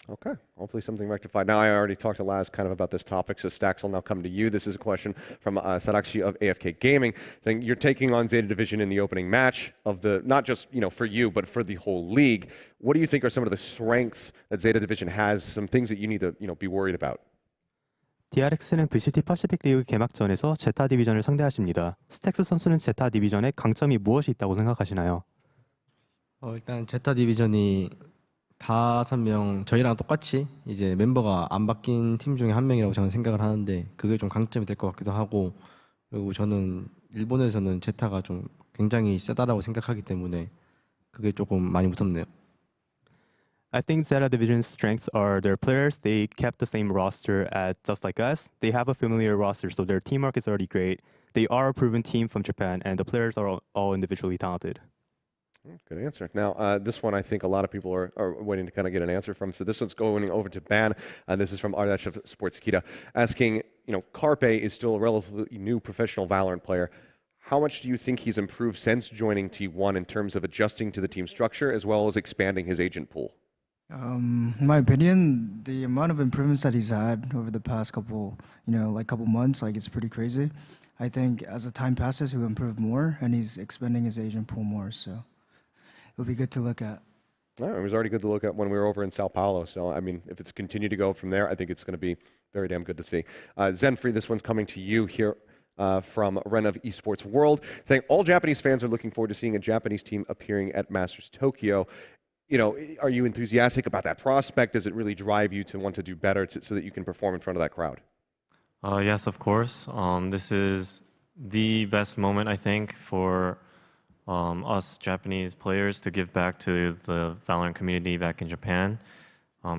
Okay, hopefully something rectified. Now, I already talked to Laz kind of about this topic, so Stax will now come to you. This is a question from Sarakshi of AFK Gaming, saying you're taking on Zeta Division in the opening match of the, not just for you, but for the whole league. What do you think are some of the strengths that Zeta Division has, some things that you need to be worried about? DRX는 VCT Pacific 리그 개막전에서 제타 디비전을 상대하십니다. 스택스 선수는 제타 디비전의 강점이 무엇이 있다고 생각하시나요? 일단 제타 디비전이 5명 저희랑 똑같이 이제 멤버가 안 바뀐 팀 중에 한 명이라고 저는 생각을 하는데 그게 좀 강점이 될 것 같기도 하고 그리고 저는 일본에서는 제타가 좀 굉장히 세다라고 생각하기 때문에 그게 조금 많이 무섭네요. I think Zeta Division's strengths are their players. They kept the same roster at just like us. They have a familiar roster, so their teamwork is already great. They are a proven team from Japan, and the players are all individually talented. Good answer. Now, this one I think a lot of people are waiting to kind of get an answer from. So this one's going over to Ban. This is from Ardash of Sportskita, asking, Carpe is still a relatively new professional Valorant player. How much do you think he's improved since joining T1 in terms of adjusting to the team structure as well as expanding his agent pool? In my opinion, the amount of improvements that he's had over the past couple months, it's pretty crazy. I think as the time passes, he'll improve more, and he's expanding his agent pool more. So it'll be good to look at. All right, it was already good to look at when we were over in Sao Paulo. So, I mean, if it's continued to go from there, I think it's going to be very damn good to see. Zenfree, this one's coming to you here from Ren of Esports World, saying all Japanese fans are looking forward to seeing a Japanese team appearing at Masters Tokyo. are you enthusiastic about that prospect? Does it really drive you to want to do better so that you can perform in front of that crowd? Yes, of course. This is the best moment, I think, for us Japanese players to give back to the Valorant community back in Japan,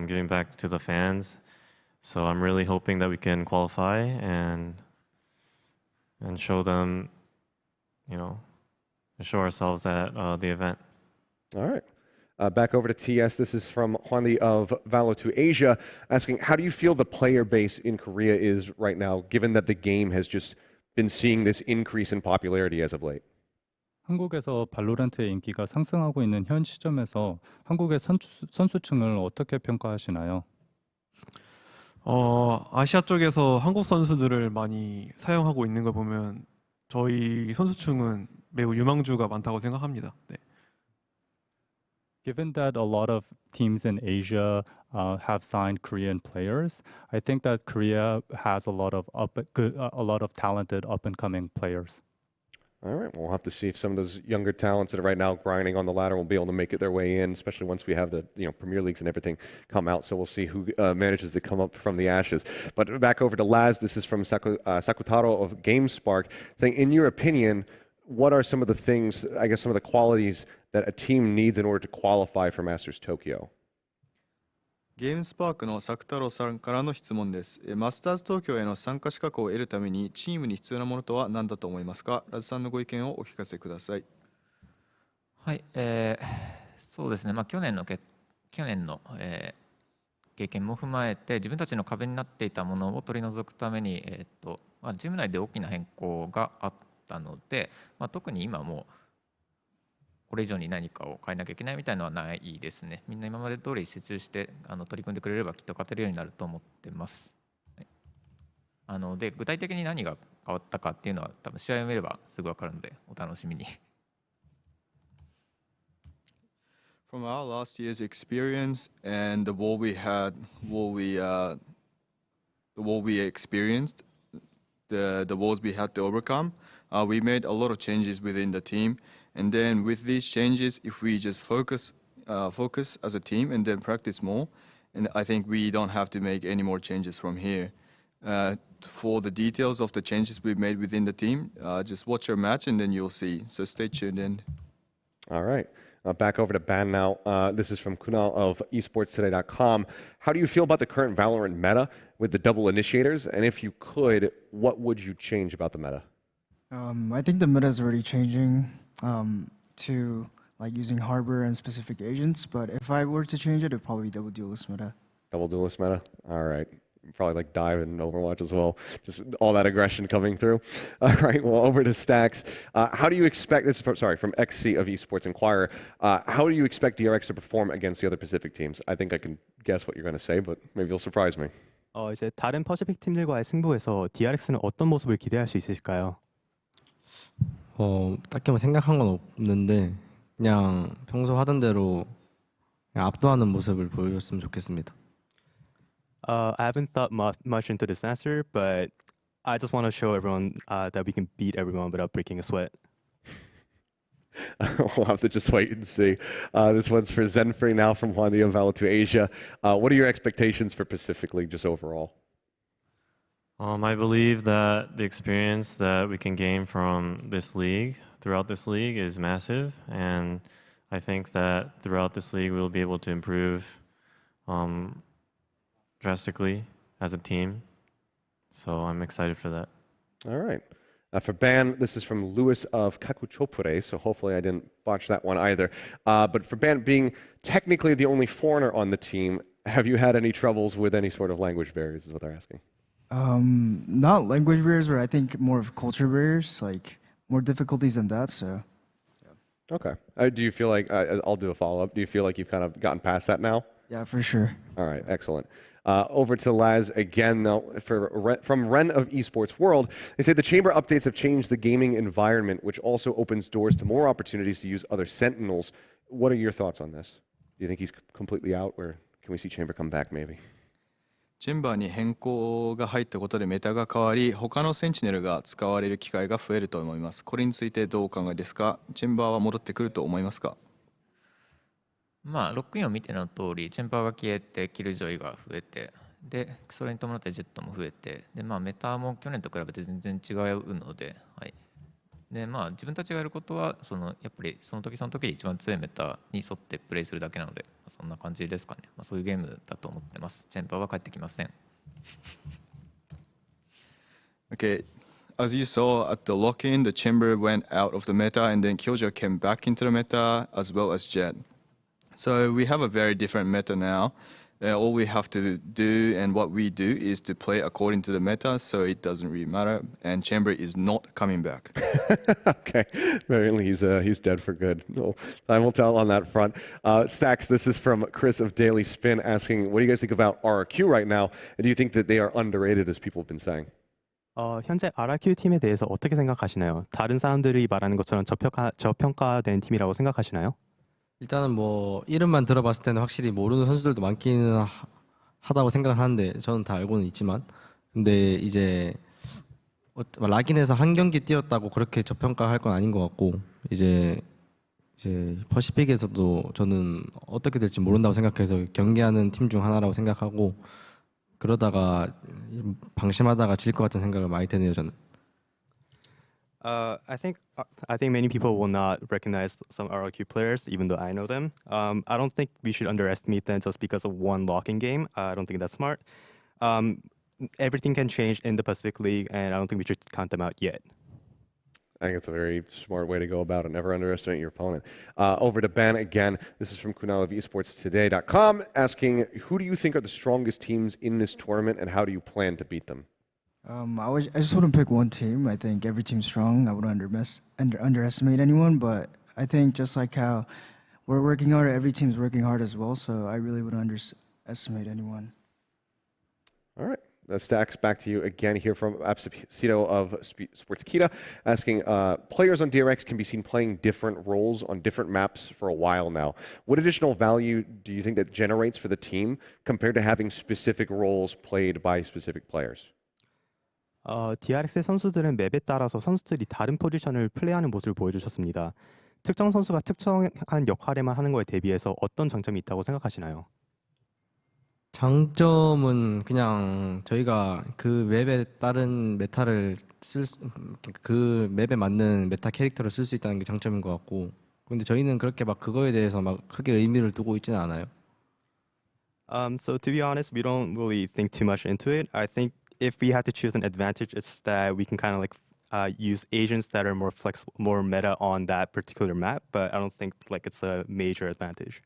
giving back to the fans. So I'm really hoping that we can qualify and show them, show ourselves at the event. All right. Back over to TS. This is from Hwanli of Valorant Asia asking, how do you feel the player base in Korea is right now, given that the game has just been seeing this increase in popularity as of late? 한국에서 발로란트의 인기가 상승하고 있는 현 시점에서 한국의 선수층을 어떻게 평가하시나요? 아시아 쪽에서 한국 선수들을 많이 사용하고 있는 걸 보면 저희 선수층은 매우 유망주가 많다고 생각합니다. 네. Given that a lot of teams in Asia have signed Korean players, I think that Korea has a lot of talented up-and-coming players. All right, we'll have to see if some of those younger talents that are right now grinding on the ladder will be able to make it their way in, especially once we have the Premier Leagues and everything come out. So we'll see who manages to come up from the ashes. But back over to Laz, this is from Sakutaro of GameSpark, saying, in your opinion, what are some of the things, I guess some of the qualities that a team needs in order to qualify for Masters Tokyo? ゲームスパークの作太郎さんからの質問です。マスターズ東京への参加資格を得るためにチームに必要なものとは何だと思いますか？ラズさんのご意見をお聞かせください。はい、そうですね。去年の、経験も踏まえて自分たちの壁になっていたものを取り除くために、チーム内で大きな変更があったので、特に今もこれ以上に何かを変えなきゃいけないみたいなのはないですね。みんな今まで通り集中して取り組んでくれればきっと勝てるようになると思ってます。で具体的に何が変わったかっていうのは多分試合を見ればすぐ分かるのでお楽しみに。From our last year's experience and the wall we experienced, the walls we had to overcome, we made a lot of changes within the team. And then with these changes, if we just focus as a team and then practice more, and I think we don't have to make any more changes from here. For the details of the changes we've made within the team, just watch our match and then you'll see. So stay tuned in. All right. Back over to Ban now. This is from Kunal of esportstoday.com. How do you feel about the current Valorant meta with the double initiators? And if you could, what would you change about the meta? I think the meta is already changing to like using harbor and specific agents, but if I were to change it, it'd probably be double duelist meta. Double duelist meta? All right. Probably like dive and Overwatch as well. Just all that aggression coming through. All right, well, over to Stacks. How do you expect, this is from XC of Esports Inquirer, how do you expect DRX to perform against the other Pacific teams? I think I can guess what you're going to say, but maybe you'll surprise me. 이제 다른 퍼시픽 팀들과의 승부에서 DRX는 어떤 모습을 기대할 수 있으실까요? 딱히 뭐 생각한 건 없는데 그냥 평소 하던 대로 그냥 압도하는 모습을 보여줬으면 좋겠습니다. I haven't thought much into this answer, but I just want to show everyone that we can beat everyone without breaking a sweat. We'll have to just wait and see. This one's for Zenfree now from Hwanli of Valorant Asia. What are your expectations for Pacific League just overall? I believe that the experience that we can gain from this league, throughout this league, is massive. And I think that throughout this league, we'll be able to improve drastically as a team. So I'm excited for that. All right. For Ban, this is from Lewis of Kakuchopure, so hopefully I didn't botch that one either. But for Ban, being technically the only foreigner on the team, have you had any troubles with any sort of language barriers, is what they're asking? Not language barriers, but I think more of culture barriers, like more difficulties than that, so. Yeah. Okay. Do you feel like, I'll do a follow-up, do you feel like you've kind of gotten past that now? Yeah, for sure. All right, excellent. Over to Laz again, though, from Ren of Esports World. They say the Chamber updates have changed the gaming environment, which also opens doors to more opportunities to use other Sentinels. What are your thoughts on this? Do you think he's completely out, or can we see Chamber come back maybe? チェンバーに変更が入ったことでメタが変わり、他のセンチネルが使われる機会が増えると思います。これについてどうお考えですか？チェンバーは戻ってくると思いますか？ I think that the experience that we can gain from this league, throughout this league, is massive. And I think that throughout this league, we'll be able to improve drastically as a team. So I'm excited for that. From our last year's experience and the wall we experienced, まあロックインを見ての通りチェンパーが消えてキルジョイが増えてでそれに伴ってジェットも増えてで、まあ、メタも去年と比べて全然違うので、はい、でまあ自分たちがやることはやっぱりその時その時で一番強いメタに沿ってプレイするだけなので、そんな感じですかね。まあ、そういうゲームだと思ってます。チェンパーは帰ってきません。Okay, as you saw at the lock-in, the Chamber went out of the meta and then Killjoy came back into the meta as well as Jet. So we have a very different meta now. All we have to do and what we do is to play according to the meta, so it doesn't really matter. And Chamber is not coming back. Okay, apparently he's dead for good. No, time will tell on that front. Stacks, this is from Chris of Daily Spin asking, what do you guys think about RRQ right now? And do you think that they are underrated, as people have been saying? 현재 RRQ 팀에 대해서 어떻게 생각하시나요? 다른 사람들이 말하는 것처럼 저평가된 팀이라고 생각하시나요? 일단은 뭐 이름만 들어봤을 때는 확실히 모르는 선수들도 많기는 하다고 생각을 하는데 저는 다 알고는 있지만 근데 이제 락인에서 한 경기 뛰었다고 그렇게 저평가할 건 아닌 것 같고 이제 퍼시픽에서도 저는 어떻게 될지 모른다고 생각해서 경기하는 팀 중 하나라고 생각하고 그러다가 방심하다가 질 것 같은 생각을 많이 드네요 저는. I think many people will not recognize some RRQ players, even though I know them. I don't think we should underestimate them just because of one locking game. I don't think that's smart. Everything can change in the Pacific League, and I don't think we should count them out yet. I think it's a very smart way to go about it. Never underestimate your opponent. Over to Ben again. This is from Kunal of esportstoday.com asking, who do you think are the strongest teams in this tournament and how do you plan to beat them? I just wouldn't pick one team. I think every team's strong. I wouldn't underestimate anyone, but I think just like how we're working hard, every team's working hard as well, so I really wouldn't underestimate anyone. All right. Stacks, back to you again here from Absito of Sportskita asking, players on DRX can be seen playing different roles on different maps for a while now. What additional value do you think that generates for the team compared to having specific roles played by specific players? DRX의 선수들은 맵에 따라서 선수들이 다른 포지션을 플레이하는 모습을 보여주셨습니다. 특정 선수가 특정한 역할에만 하는 거에 대비해서 어떤 장점이 있다고 생각하시나요? 장점은 그냥 저희가 그 맵에 따른 메타를 그 맵에 맞는 메타 캐릭터를 쓸 수 있다는 게 장점인 것 같고 근데 저희는 그렇게 막 그거에 대해서 막 크게 의미를 두고 있지는 않아요. So to be honest, we don't really think too much into it. I think if we had to choose an advantage, it's that we can kind of like use agents that are more flexible, more meta on that particular map, but I don't think like it's a major advantage.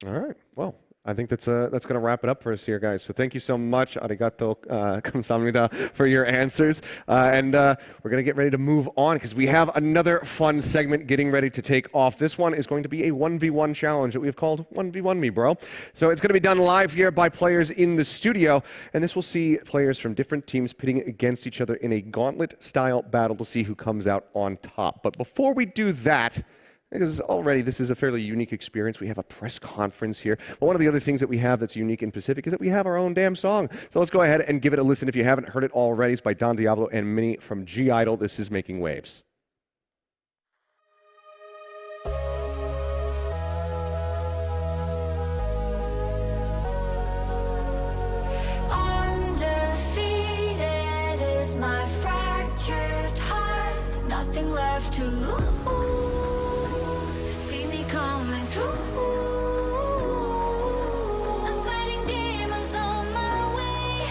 All right. Well, I think that's going to wrap it up for us here, guys. So thank you so much, arigato kamsahamnida, for your answers. And we're going to get ready to move on because we have another fun segment getting ready to take off. This one is going to be a 1v1 challenge that we've called 1v1 me, bro. So it's going to be done live here by players in the studio. And this will see players from different teams pitting against each other in a gauntlet-style battle to see who comes out on top. But before we do that, because already this is a fairly unique experience. We have a press conference here. But one of the other things that we have that's unique in Pacific is that we have our own damn song. So let's go ahead and give it a listen if you haven't heard it already. It's by Don Diablo and Minnie from G-Idol. This is Making Waves. Undefeated is my fractured heart. Nothing left to lose. Coming through, I'm fighting demons on my way,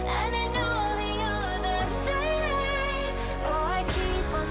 and I know they are the same. Oh, I keep on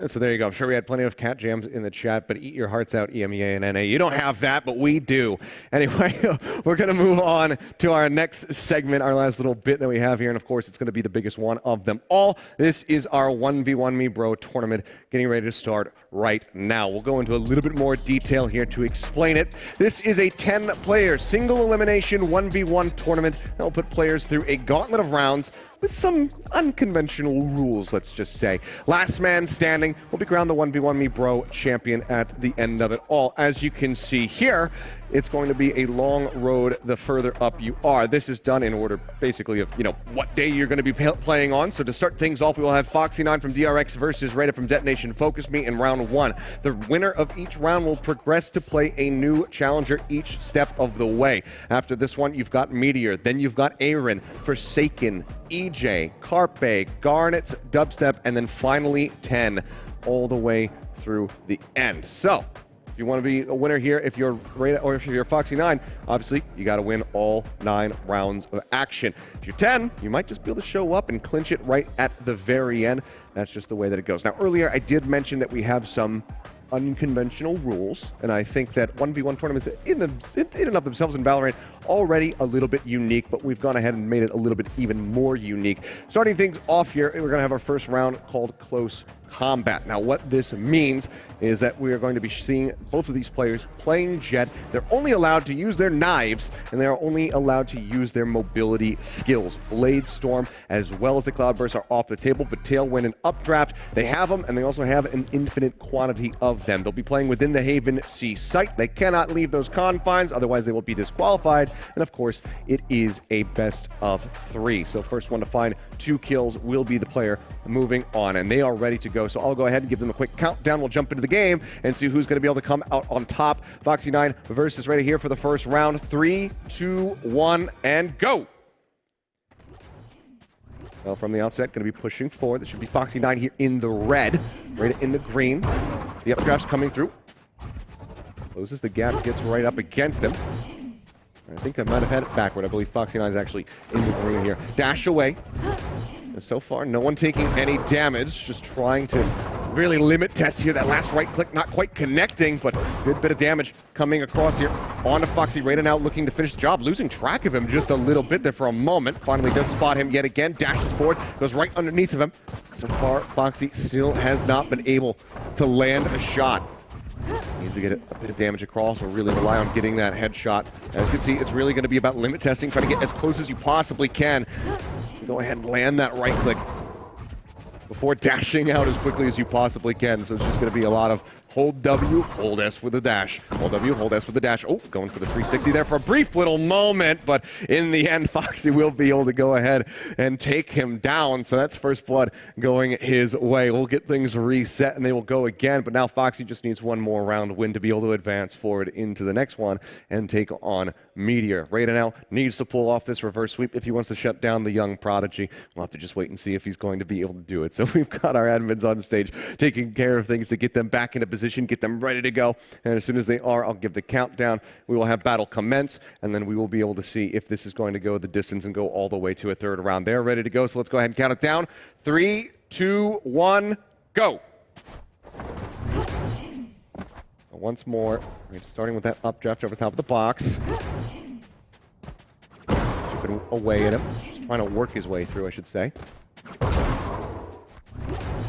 So there you go. I'm sure we had plenty of cat jams in the chat, but eat your hearts out, EMEA and NA. You don't have that, but we do. Anyway, we're going to move on to our next segment, our last little bit that we have here, and of course, it's going to be the biggest one of them all. This is our 1v1 Me Bro tournament, getting ready to start right now. We'll go into a little bit more detail here to explain it. This is a 10-player single elimination 1v1 tournament that will put players through a gauntlet of rounds with some unconventional rules, let's just say. Last man standing will be crowned the 1v1 Me Bro champion at the end of it all. As you can see here, it's going to be a long road the further up you are. This is done in order, basically, of, what day you're going to be playing on. So to start things off, we will have Foxy9 from DRX versus Rada from Detonation Focus Me in round 1. The winner of each round will progress to play a new challenger each step of the way. After this one, you've got Meteor, then you've got Aaron, Forsaken, EJ, Carpe, Garnet, Dubstep, and then finally 10, all the way through the end. So, if you want to be a winner here, if you're Rada or if you're Foxy9, obviously you got to win all 9 rounds of action. If you're 10, you might just be able to show up and clinch it right at the very end. That's just the way that it goes. Now, earlier I did mention that we have some unconventional rules, and I think that 1v1 tournaments in and of themselves in Valorant already a little bit unique, but we've gone ahead and made it a little bit even more unique. Starting things off here, we're going to have our first round called Close Combat. Now, what this means is that we are going to be seeing both of these players playing Jet. They're only allowed to use their knives, and they are only allowed to use their mobility skills. Blade Storm, as well as the Cloudburst, are off the table, but Tailwind and Updraft, they have them, and they also have an infinite quantity of them. They'll be playing within the Haven C site. They cannot leave those confines, otherwise they will be disqualified. And of course, it is a best of 3. So first one to find 2 kills will be the player moving on, and they are ready to go. So I'll go ahead and give them a quick countdown. We'll jump into the game and see who's going to be able to come out on top. Foxy9 versus Rada here for the first round. 3, 2, 1, and go! Well, from the outset, going to be pushing forward. This should be Foxy9 here in the red. Rada in the green. The updraft's coming through. Closes the gap, gets right up against him. I think I might have had it backward. I believe Foxy9 is actually in the green here. Dash away. And so far, no one taking any damage. Just trying to really limit test here. That last right click not quite connecting, but good bit of damage coming across here. On to Foxy. Rada now looking to finish the job. Losing track of him just a little bit there for a moment. Finally does spot him yet again. Dashes forward. Goes right underneath of him. So far, Foxy still has not been able to land a shot. Needs to get a bit of damage across or really rely on getting that headshot. As you can see, it's really going to be about limit testing, trying to get as close as you possibly can. Go ahead and land that right click before dashing out as quickly as you possibly can. So it's just going to be a lot of hold W, hold S with the dash. Hold W, hold S with the dash. Oh, going for the 360 there for a brief little moment, but in the end, Foxy will be able to go ahead and take him down. So that's first blood going his way. We'll get things reset and they will go again, but now Foxy just needs one more round win to be able to advance forward into the next one and take on Meteor. Rada now needs to pull off this reverse sweep if he wants to shut down the young prodigy. We'll have to just wait and see if he's going to be able to do it. So we've got our admins on stage taking care of things to get them back into position, get them ready to go, and as soon as they are, I'll give the countdown. We will have battle commence, and then we will be able to see if this is going to go the distance and go all the way to a third round. They're ready to go, so let's go ahead and count it down. 3, 2, 1, go! Once more, starting with that updraft over top of the box. Chipping away at him, just trying to work his way through, I should say.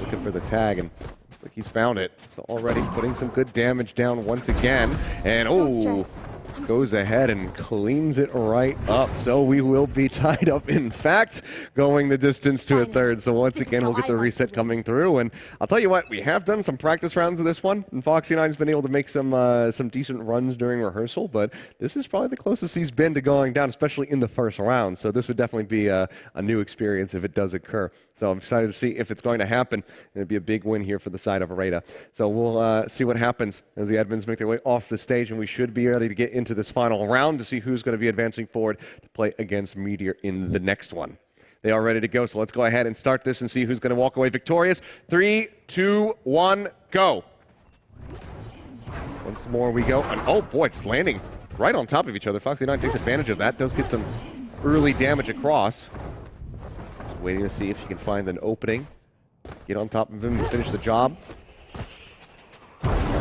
Looking for the tag, and looks like he's found it. So already putting some good damage down once again. And oh, goes ahead and cleans it right up. So we will be tied up, in fact, going the distance to a third. So once again, we'll get the reset coming through. And I'll tell you what, we have done some practice rounds of this one, and Foxy9's been able to make some decent runs during rehearsal, but this is probably the closest he's been to going down, especially in the first round. So this would definitely be a new experience if it does occur. So I'm excited to see if it's going to happen. It'd be a big win here for the side of Rada. So we'll see what happens as the admins make their way off the stage, and we should be ready to get into this final round to see who's going to be advancing forward to play against Meteor in the next one. They are ready to go, so let's go ahead and start this and see who's going to walk away victorious. 3, 2, 1, go. Once more we go. And oh boy, just landing right on top of each other. Foxy9 takes advantage of that. Does get some early damage across. Just waiting to see if she can find an opening. Get on top of him and finish the job.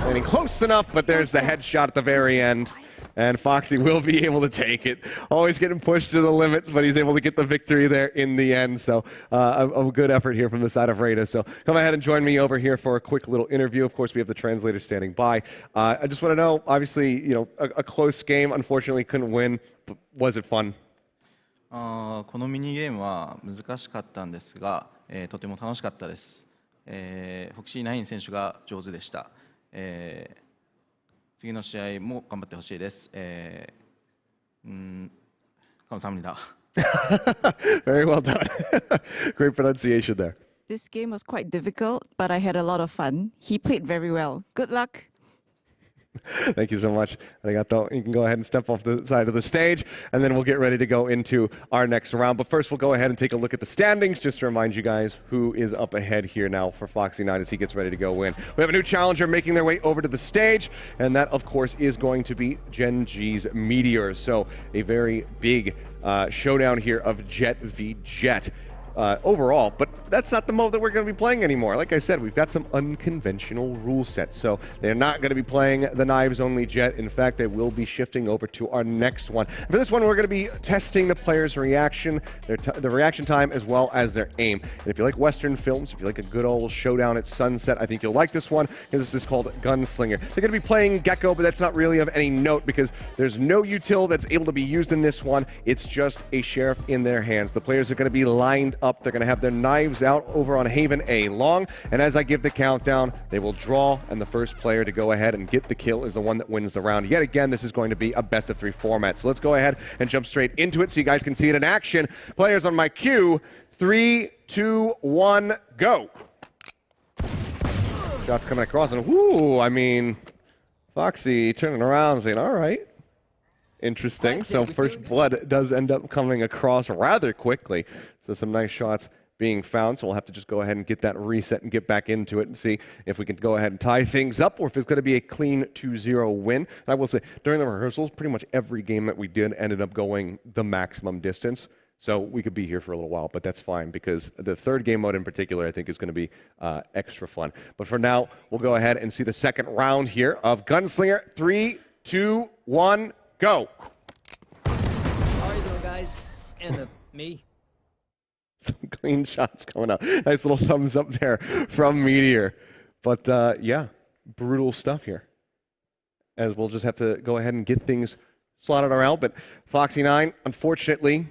Landing close enough, but there's the headshot at the very end. And Foxy will be able to take it. Always getting pushed to the limits, but he's able to get the victory there in the end. So a good effort here from the side of Rada. So come ahead and join me over here for a quick little interview. Of course, we have the translator standing by. I just want to know, obviously, a close game. Unfortunately, couldn't win. But was it fun? このミニゲームは難しかったんですが、とても楽しかったです。フォクシー9選手が上手でした。次の試合も頑張ってほしいです。감사합니다. Very well done. Great pronunciation there. This game was quite difficult, but I had a lot of fun. He played very well. Good luck. Thank you so much. Arigato. You can go ahead and step off the side of the stage, and then we'll get ready to go into our next round. But first, we'll go ahead and take a look at the standings, just to remind you guys who is up ahead here now for Foxy 9 as he gets ready to go in. We have a new challenger making their way over to the stage, and that, of course, is going to be Gen G's Meteors. So a very big showdown here of Jet v Jet. Overall, but that's not the mode that we're going to be playing anymore. Like I said, we've got some unconventional rule sets, so they're not going to be playing the knives only Jet. In fact, they will be shifting over to our next one. For this one, we're going to be testing the player's reaction, the reaction time, as well as their aim. And if you like Western films, if you like a good old showdown at sunset, I think you'll like this one, because this is called Gunslinger. They're going to be playing Gecko, but that's not really of any note, because there's no util that's able to be used in this one. It's just a sheriff in their hands. The players are going to be lined up. They're going to have their knives out over on Haven A long, and as I give the countdown, they will draw, and the first player to go ahead and get the kill is the one that wins the round. Yet again, this is going to be a best of 3 format. So let's go ahead and jump straight into it so you guys can see it in action. Players on my cue, 3, 2, 1, go. Shots coming across, and whoo, I mean, Foxy turning around saying, all right. Interesting. So first blood does end up coming across rather quickly. So some nice shots being found. So we'll have to just go ahead and get that reset and get back into it and see if we can go ahead and tie things up or if it's going to be a clean 2-0 win. I will say, during the rehearsals, pretty much every game that we did ended up going the maximum distance. So we could be here for a little while, but that's fine because the third game mode in particular, I think, is going to be extra fun. But for now, we'll go ahead and see the second round here of Gunslinger. 3, 2, 1, go. How are you doing, guys? And me. Some clean shots coming up. Nice little thumbs up there from Meteor. But yeah, brutal stuff here. As we'll just have to go ahead and get things slotted around. But Foxy 9, unfortunately,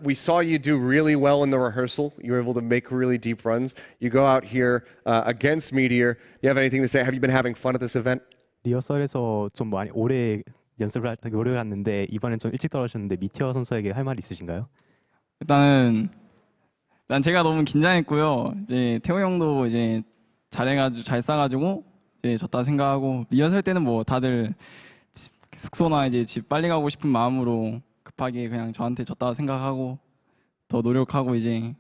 we saw you do really well in the rehearsal. You were able to make really deep runs. You go out here against Meteor. You have anything to say? Have you been having fun at this event? 리허설에서 좀 많이 오래 연습을 오래 갔는데 이번엔 좀 일찍 떨어졌는데 미티어 선수에게 할 말 있으신가요? 일단 제가 너무 긴장했고요. 이제 태호 형도 이제 잘해가지고 잘 싸가지고 이제 졌다 생각하고 리허설 때는 뭐 다들 숙소나 이제 집 빨리 가고 싶은 마음으로 급하게 그냥 저한테 졌다 생각하고 더 노력하고 이제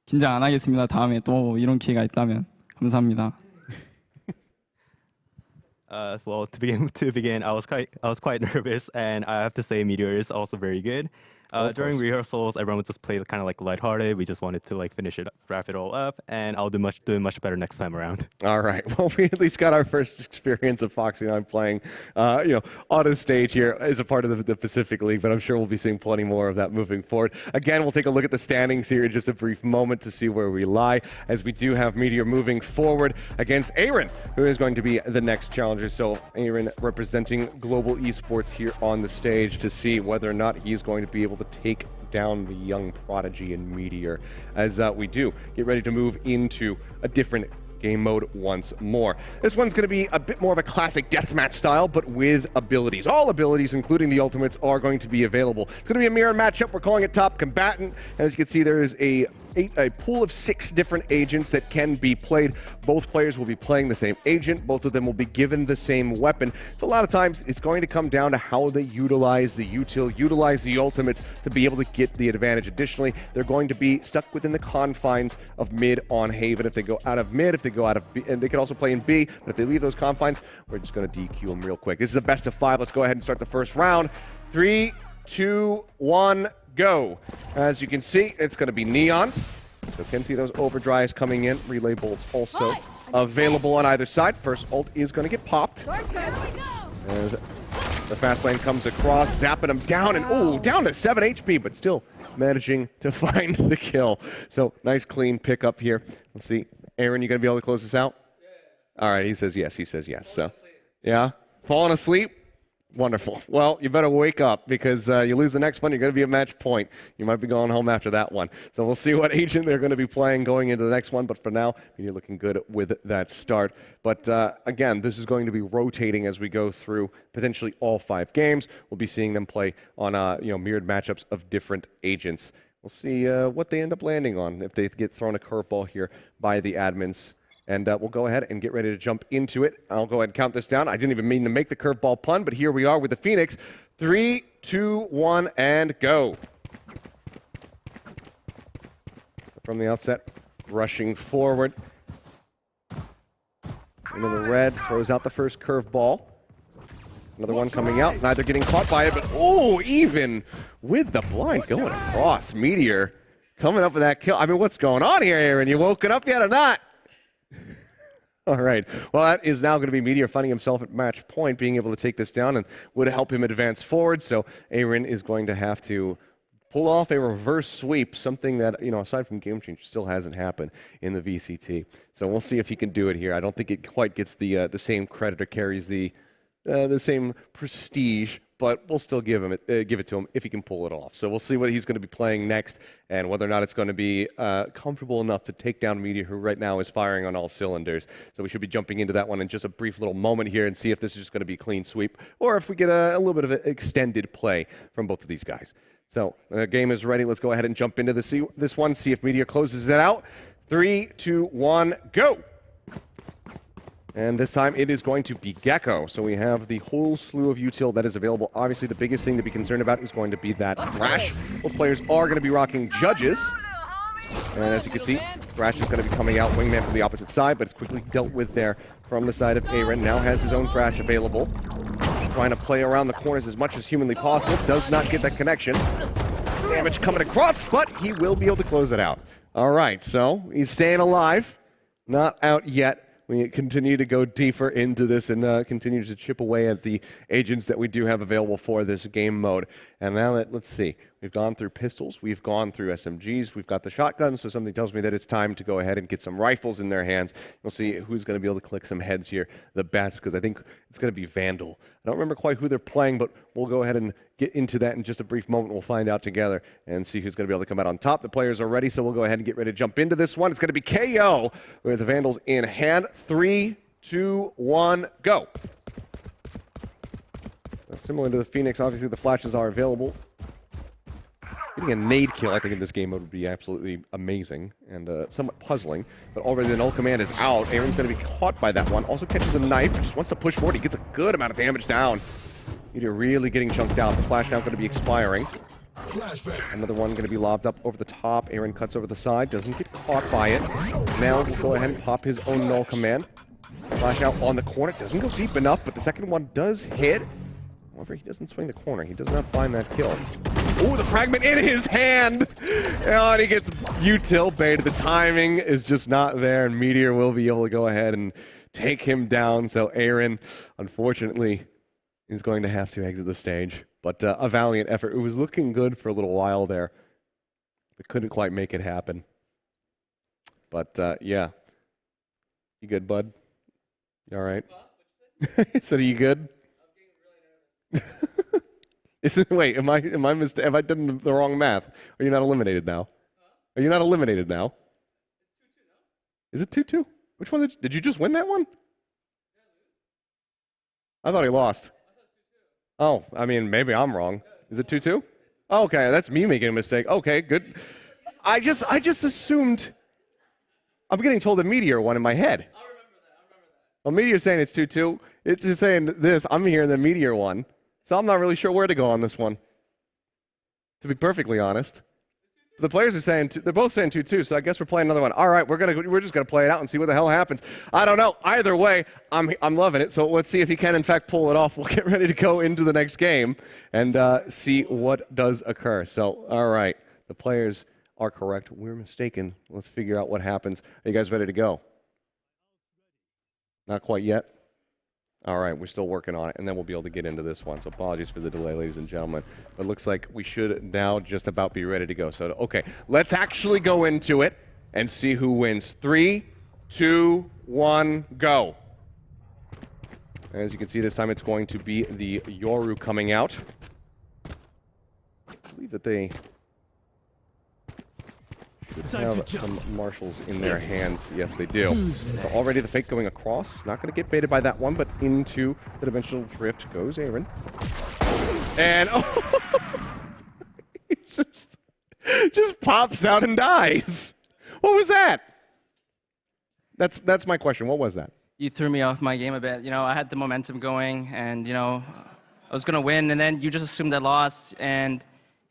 긴장 안 하겠습니다. 다음에 또 이런 기회가 있다면 감사합니다. Well, to begin, I was quite nervous, and I have to say, Meteor is also very good. During rehearsals, everyone would just play kind of like lighthearted. We just wanted to like finish it, wrap it all up, and I'll do much better next time around. All right. Well, we at least got our first experience of Foxy 9 playing, on a stage here as a part of the Pacific League, but I'm sure we'll be seeing plenty more of that moving forward. Again, we'll take a look at the standings here in just a brief moment to see where we lie, as we do have Meteor moving forward against Aaron, who is going to be the next challenger. So Aaron representing Global Esports here on the stage to see whether or not he's going to be able to take down the young prodigy in Meteor, as we do get ready to move into a different game mode once more. This one's going to be a bit more of a classic deathmatch style, but with abilities. All abilities, including the ultimates, are going to be available. It's going to be a mirror matchup. We're calling it Top Combatant. As you can see, there is a pool of 6 different agents that can be played. Both players will be playing the same agent. Both of them will be given the same weapon. So a lot of times it's going to come down to how they utilize the util, utilize the ultimates to be able to get the advantage. Additionally, they're going to be stuck within the confines of mid on Haven. If they go out of mid, if they go out of B, and they can also play in B, but if they leave those confines, we're just going to DQ them real quick. This is a best of 5. Let's go ahead and start the first round. 3, 2, 1, go. As you can see, it's going to be neons. So can see those overdrives coming in. Relay bolts also available on either side. First ult is going to get popped. As the fast lane comes across, zapping him down, and down to 7 HP, but still managing to find the kill. So nice clean pickup here. Let's see. Aaron, you going to be able to close this out? All right, he says yes. So, yeah, falling asleep? Wonderful. Well, you better wake up because you lose the next one, you're going to be at match point. You might be going home after that one. So we'll see what agent they're going to be playing going into the next one. But for now, you're looking good with that start. But again, this is going to be rotating as we go through potentially all 5 games. We'll be seeing them play on mirrored matchups of different agents. We'll see what they end up landing on if they get thrown a curveball here by the admins. And we'll go ahead and get ready to jump into it. I'll go ahead and count this down. I didn't even mean to make the curveball pun, but here we are with the Phoenix. 3, 2, 1, and go. From the outset, rushing forward. Into the red, throws out the first curveball. Another one coming out, neither getting caught by it, but even with the blind going across. Meteor coming up with that kill. I mean, what's going on here, Aaron? You woken up yet or not? All right. Well, that is now going to be Meteor finding himself at match point, being able to take this down and would help him advance forward. So Aaron is going to have to pull off a reverse sweep, something that, aside from game change, still hasn't happened in the VCT. So we'll see if he can do it here. I don't think it quite gets the same credit or carries the same prestige, but we'll still give it to him if he can pull it off. So we'll see what he's going to be playing next and whether or not it's going to be comfortable enough to take down Meteor, who right now is firing on all cylinders. So we should be jumping into that one in just a brief little moment here and see if this is just going to be a clean sweep or if we get a little bit of an extended play from both of these guys. So the game is ready. Let's go ahead and jump into this one, see if Meteor closes it out. 3, 2, 1, go! And this time it is going to be Gecko. So we have the whole slew of util that is available. Obviously, the biggest thing to be concerned about is going to be that Thrash. Both players are going to be rocking Judges. And as you can see, Thrash is going to be coming out wingman from the opposite side, but it's quickly dealt with there from the side of Aaron. Now has his own Thrash available. Trying to play around the corners as much as humanly possible. Does not get that connection. Damage coming across, but he will be able to close it out. All right, so he's staying alive. Not out yet. We continue to go deeper into this and continue to chip away at the agents that we do have available for this game mode. And now let's see. We've gone through pistols. We've gone through SMGs. We've got the shotguns. So something tells me that it's time to go ahead and get some rifles in their hands. We'll see who's going to be able to click some heads here the best, because I think it's going to be Vandal. I don't remember quite who they're playing, but we'll go ahead and get into that in just a brief moment. We'll find out together and see who's going to be able to come out on top. The players are ready, so we'll go ahead and get ready to jump into this one. It's going to be KO with the Vandals in hand. 3, 2, 1, go. Similar to the Phoenix, obviously the flashes are available. Getting a nade kill, I think, in this game mode would be absolutely amazing and somewhat puzzling. But already the null command is out. Aaron's going to be caught by that one. Also catches a knife, just wants to push forward. He gets a good amount of damage down. Meteor really getting chunked out. The flash now going to be expiring. Another one going to be lobbed up over the top. Aaron cuts over the side, doesn't get caught by it. Now we'll go ahead and pop his own null command. Flash out on the corner, doesn't go deep enough, but the second one does hit. However, he doesn't swing the corner. He does not find that kill. Oh, the fragment in his hand! And he gets util baited. The timing is just not there, and Meteor will be able to go ahead and take him down. So Aaron, unfortunately, is going to have to exit the stage. But a valiant effort. It was looking good for a little while there, but couldn't quite make it happen. But yeah. You good, bud? You all right? So are you good? Wait, have I done the wrong math? Are you not eliminated now? Are you not eliminated now? Is it 2-2? Which one did you just win that one? I thought he lost. Oh, I mean, maybe I'm wrong. Is it 2-2? Oh, okay, that's me making a mistake. Okay, good. I just assumed. I'm getting told a Meteor won in my head. Well, Meteor's saying it's 2-2. It's just saying this. I'm hearing the Meteor won. So I'm not really sure where to go on this one, to be perfectly honest. The players are saying, they're both saying 2-2, so I guess we're playing another one. All right, we're just going to play it out and see what the hell happens. I don't know. Either way, I'm loving it, so let's see if he can, in fact, pull it off. We'll get ready to go into the next game and see what does occur. So, all right, the players are correct. We're mistaken. Let's figure out what happens. Are you guys ready to go? Not quite yet. All right, we're still working on it, and then we'll be able to get into this one. So apologies for the delay, ladies and gentlemen. But it looks like we should now just about be ready to go. So, okay, let's actually go into it and see who wins. 3, 2, 1, go. As you can see, this time it's going to be the Yoru coming out. I believe that they should have some marshals in their hands. Yes, they do. So already the fake going across. Not going to get baited by that one, but into the dimensional drift goes Aaron. And oh, it just pops out and dies. What was that? That's my question. What was that? You threw me off my game a bit. You know, I had the momentum going, and you know, I was gonna win, and then you just assumed I lost, and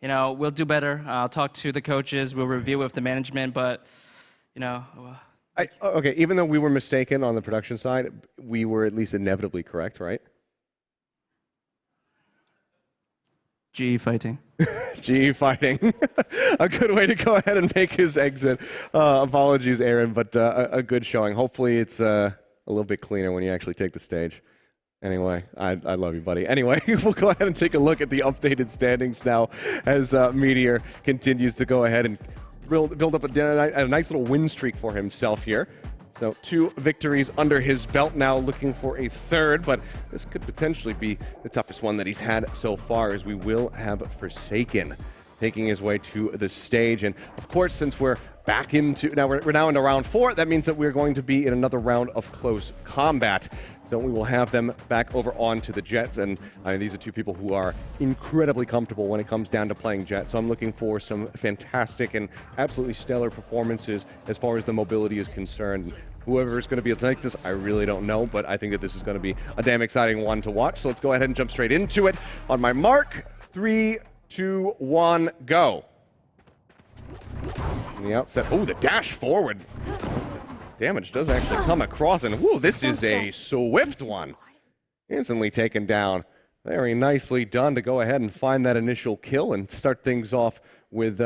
you know, we'll do better. I'll talk to the coaches. We'll review with the management, but you know. Okay, even though we were mistaken on the production side, we were at least inevitably correct, right? GE fighting. GE fighting. A good way to go ahead and make his exit. Apologies, Aaron, but a good showing. Hopefully it's a little bit cleaner when you actually take the stage. Anyway, I love you, buddy. Anyway, we'll go ahead and take a look at the updated standings now as Meteor continues to go ahead and build up a nice little win streak for himself here. So 2 victories under his belt now, looking for a third, but this could potentially be the toughest one that he's had so far, as we will have Forsaken taking his way to the stage. And of course, since we're back into, we're now into round 4, that means that we're going to be in another round of close combat. So we will have them back over onto the Jets, and I mean, these are 2 people who are incredibly comfortable when it comes down to playing Jet. So I'm looking for some fantastic and absolutely stellar performances as far as the mobility is concerned. Whoever is going to be like this, I really don't know, but I think that this is going to be a damn exciting one to watch. So let's go ahead and jump straight into it. On my mark, 3, 2, 1, go. On the outset, oh, the dash forward. Damage does actually come across, and whoo, this is a swift one. Instantly taken down. Very nicely done to go ahead and find that initial kill and start things off with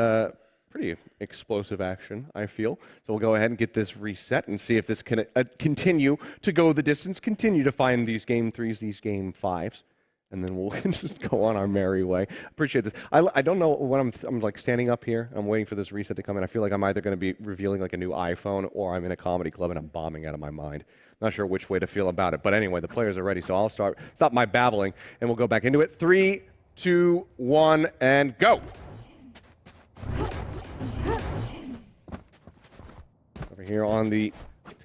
pretty explosive action, I feel. So we'll go ahead and get this reset and see if this can continue to go the distance, continue to find these game 3s, these game 5s. And then we'll just go on our merry way. Appreciate this. I don't know when I'm like standing up here. I'm waiting for this reset to come in. I feel like I'm either going to be revealing like a new iPhone, or I'm in a comedy club and I'm bombing out of my mind. Not sure which way to feel about it. But anyway, the players are ready, so I'll stop my babbling, and we'll go back into it. 3, 2, 1, and go. Over here on the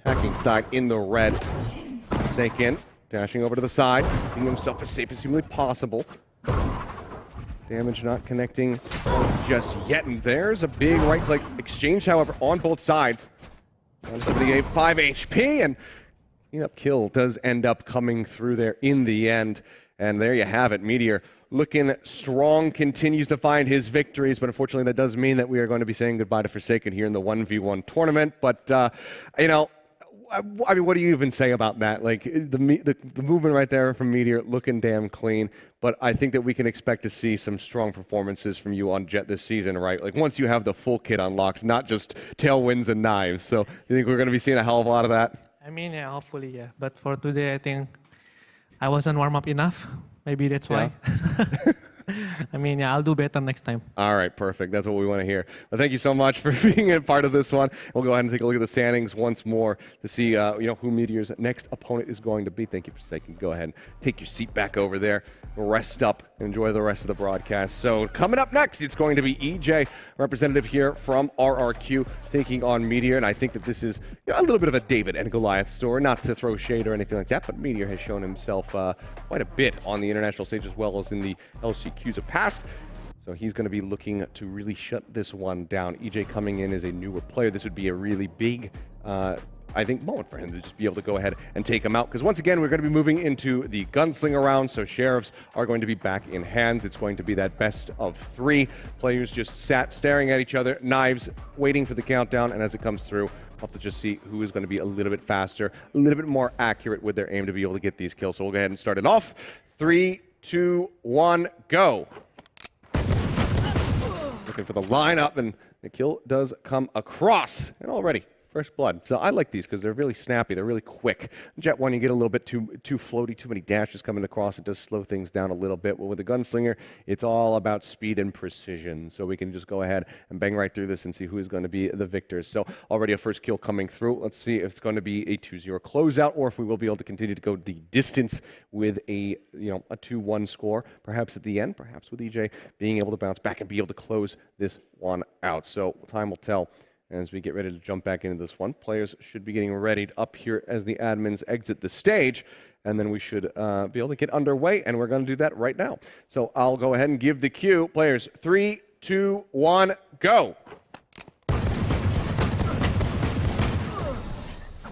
attacking side in the red. Forsaken. Dashing over to the side, making himself as safe as humanly possible. Damage not connecting just yet, and there's a big right-click exchange, however, on both sides. 178, 5 HP, and cleanup kill does end up coming through there in the end. And there you have it. Meteor looking strong, continues to find his victories, but unfortunately that does mean that we are going to be saying goodbye to Forsaken here in the 1v1 tournament. But, you know, I mean, what do you even say about that? Like, the movement right there from Meteor looking damn clean, but I think that we can expect to see some strong performances from you on Jet this season, right? Like, once you have the full kit unlocked, not just tailwinds and knives. So you think we're going to be seeing a hell of a lot of that? I mean, yeah, hopefully, yeah. But for today, I think I wasn't warm up enough. Maybe that's why. I mean, yeah, I'll do better next time. All right, perfect. That's what we want to hear. Well, thank you so much for being a part of this one. We'll go ahead and take a look at the standings once more to see who Meteor's next opponent is going to be. Thank you for taking. Go ahead and take your seat back over there, rest up, and enjoy the rest of the broadcast. So coming up next, it's going to be EJ, representative here from RRQ, taking on Meteor. And I think that this is a little bit of a David and Goliath story, not to throw shade or anything like that, but Meteor has shown himself quite a bit on the international stage as well as in the LCQs of past. So he's going to be looking to really shut this one down. EJ coming in as a newer player. This would be a really big, I think, moment for him to just be able to go ahead and take him out. Because once again, we're going to be moving into the gunslinger round. So sheriffs are going to be back in hands. It's going to be that best of 3. Players just sat staring at each other, knives, waiting for the countdown. And as it comes through, we'll have to just see who is going to be a little bit faster, a little bit more accurate with their aim to be able to get these kills. So we'll go ahead and start it off. 3, 2, 1, go. Looking for the lineup, and the kill does come across. And already, First blood. So I like these because they're really snappy. They're really quick. Jet 1, you get a little bit too floaty, too many dashes coming across. It does slow things down a little bit. But with the Gunslinger, it's all about speed and precision. So we can just go ahead and bang right through this and see who is going to be the victors. So already a first kill coming through. Let's see if it's going to be a 2-0 closeout or if we will be able to continue to go the distance with a 2-1 score. Perhaps at the end, perhaps with EJ being able to bounce back and be able to close this one out. So time will tell. As we get ready to jump back into this one, players should be getting readied up here as the admins exit the stage, and then we should be able to get underway, and we're going to do that right now. So I'll go ahead and give the cue. Players, 3, 2, 1, go.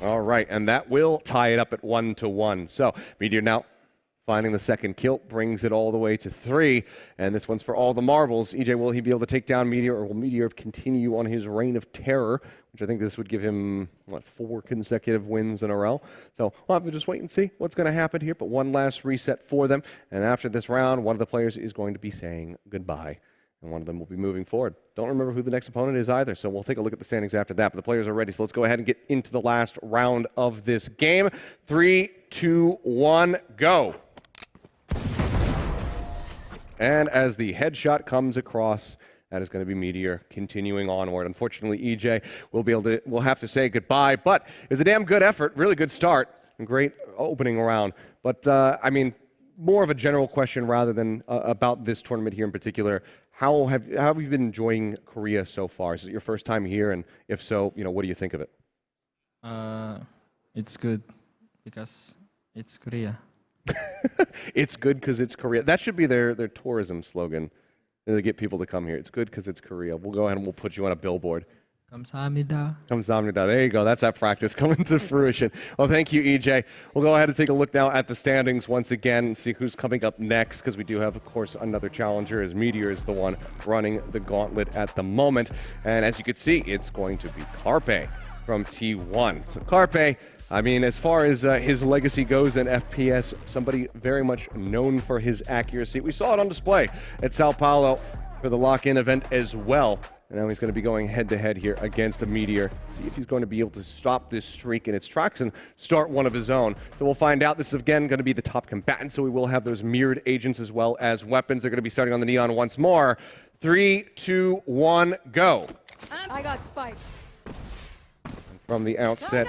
All right, and that will tie it up at 1-1. So Meteor now finding the second kill, brings it all the way to 3. And this one's for all the marbles. EJ, will he be able to take down Meteor, or will Meteor continue on his reign of terror, which I think this would give him, 4 consecutive wins in a row. So we'll have to just wait and see what's going to happen here. But one last reset for them. And after this round, one of the players is going to be saying goodbye. And one of them will be moving forward. Don't remember who the next opponent is either, so we'll take a look at the standings after that. But the players are ready, so let's go ahead and get into the last round of this game. 3, 2, 1, go. And as the headshot comes across, that is going to be Meteor continuing onward. Unfortunately, EJ will have to say goodbye, but it was a damn good effort, really good start, and great opening round. But I mean, more of a general question rather than about this tournament here in particular. How have you been enjoying Korea so far? Is it your first time here, and if so, what do you think of it? It's good because it's Korea. It's good because it's Korea. That should be their tourism slogan. They get people to come here. It's good because it's Korea. We'll go ahead and we'll put you on a billboard. 감사합니다. Kamsahamnida. There you go. That's that practice coming to fruition. Well, thank you, EJ. We'll go ahead and take a look now at the standings once again and see who's coming up next, because we do have, of course, another challenger, as Meteor is the one running the gauntlet at the moment. And as you can see, it's going to be Carpe from T1. So Carpe, I mean, as far as his legacy goes in FPS, somebody very much known for his accuracy. We saw it on display at Sao Paulo for the lock-in event as well. And now he's going to be going head-to-head here against a Meteor. See if he's going to be able to stop this streak in its tracks and start one of his own. So we'll find out. This is, again, going to be the top combatant, so we will have those mirrored agents as well as weapons. They're going to be starting on the Neon once more. 3, 2, 1, go. I got spiked. From the outset,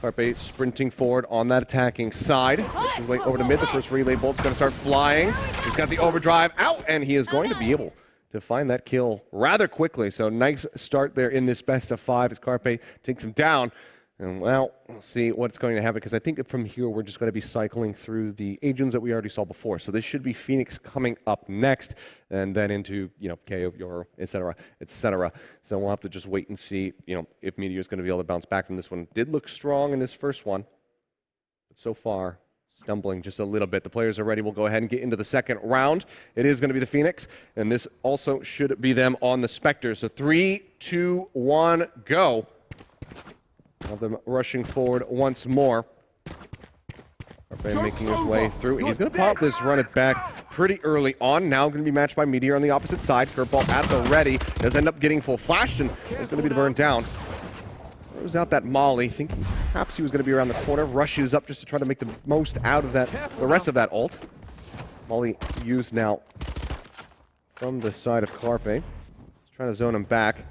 Carpe sprinting forward on that attacking side. He's going over to mid. The first relay bolt's going to start flying. He's got the overdrive out, and he is going to be able to find that kill rather quickly. So nice start there in this best of 5 as Carpe takes him down. And well, we'll see what's going to happen, because I think from here we're just going to be cycling through the agents that we already saw before. So this should be Phoenix coming up next, and then into, KO, Yoro, etc., etc. So we'll have to just wait and see, if Meteor is going to be able to bounce back from this one. Did look strong in this first one, but so far stumbling just a little bit. The players are ready. We'll go ahead and get into the second round. It is going to be the Phoenix, and this also should be them on the Spectre. So 3, 2, 1, go. Of them rushing forward once more. Carpe making his way through. He's going to pop this, run it back pretty early on. Now going to be matched by Meteor on the opposite side. Curveball at the ready. Does end up getting full flashed, and it's going to be the burn down. Throws out that molly, thinking perhaps he was going to be around the corner. Rushes up just to try to make the most out of that, the rest of that ult. Molly used now from the side of Carpe. He's trying to zone him back.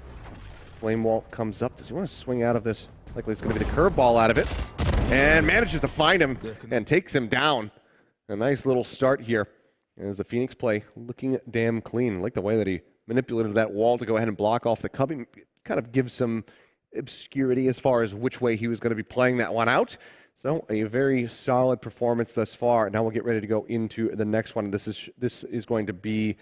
Flame wall comes up. Does he want to swing out of this? Likely it's going to be the curveball out of it. And manages to find him and takes him down. A nice little start here as the Phoenix play looking damn clean. I like the way that he manipulated that wall to go ahead and block off the cupping. Kind of gives some obscurity as far as which way he was going to be playing that one out. So a very solid performance thus far. Now we'll get ready to go into the next one. This is going to be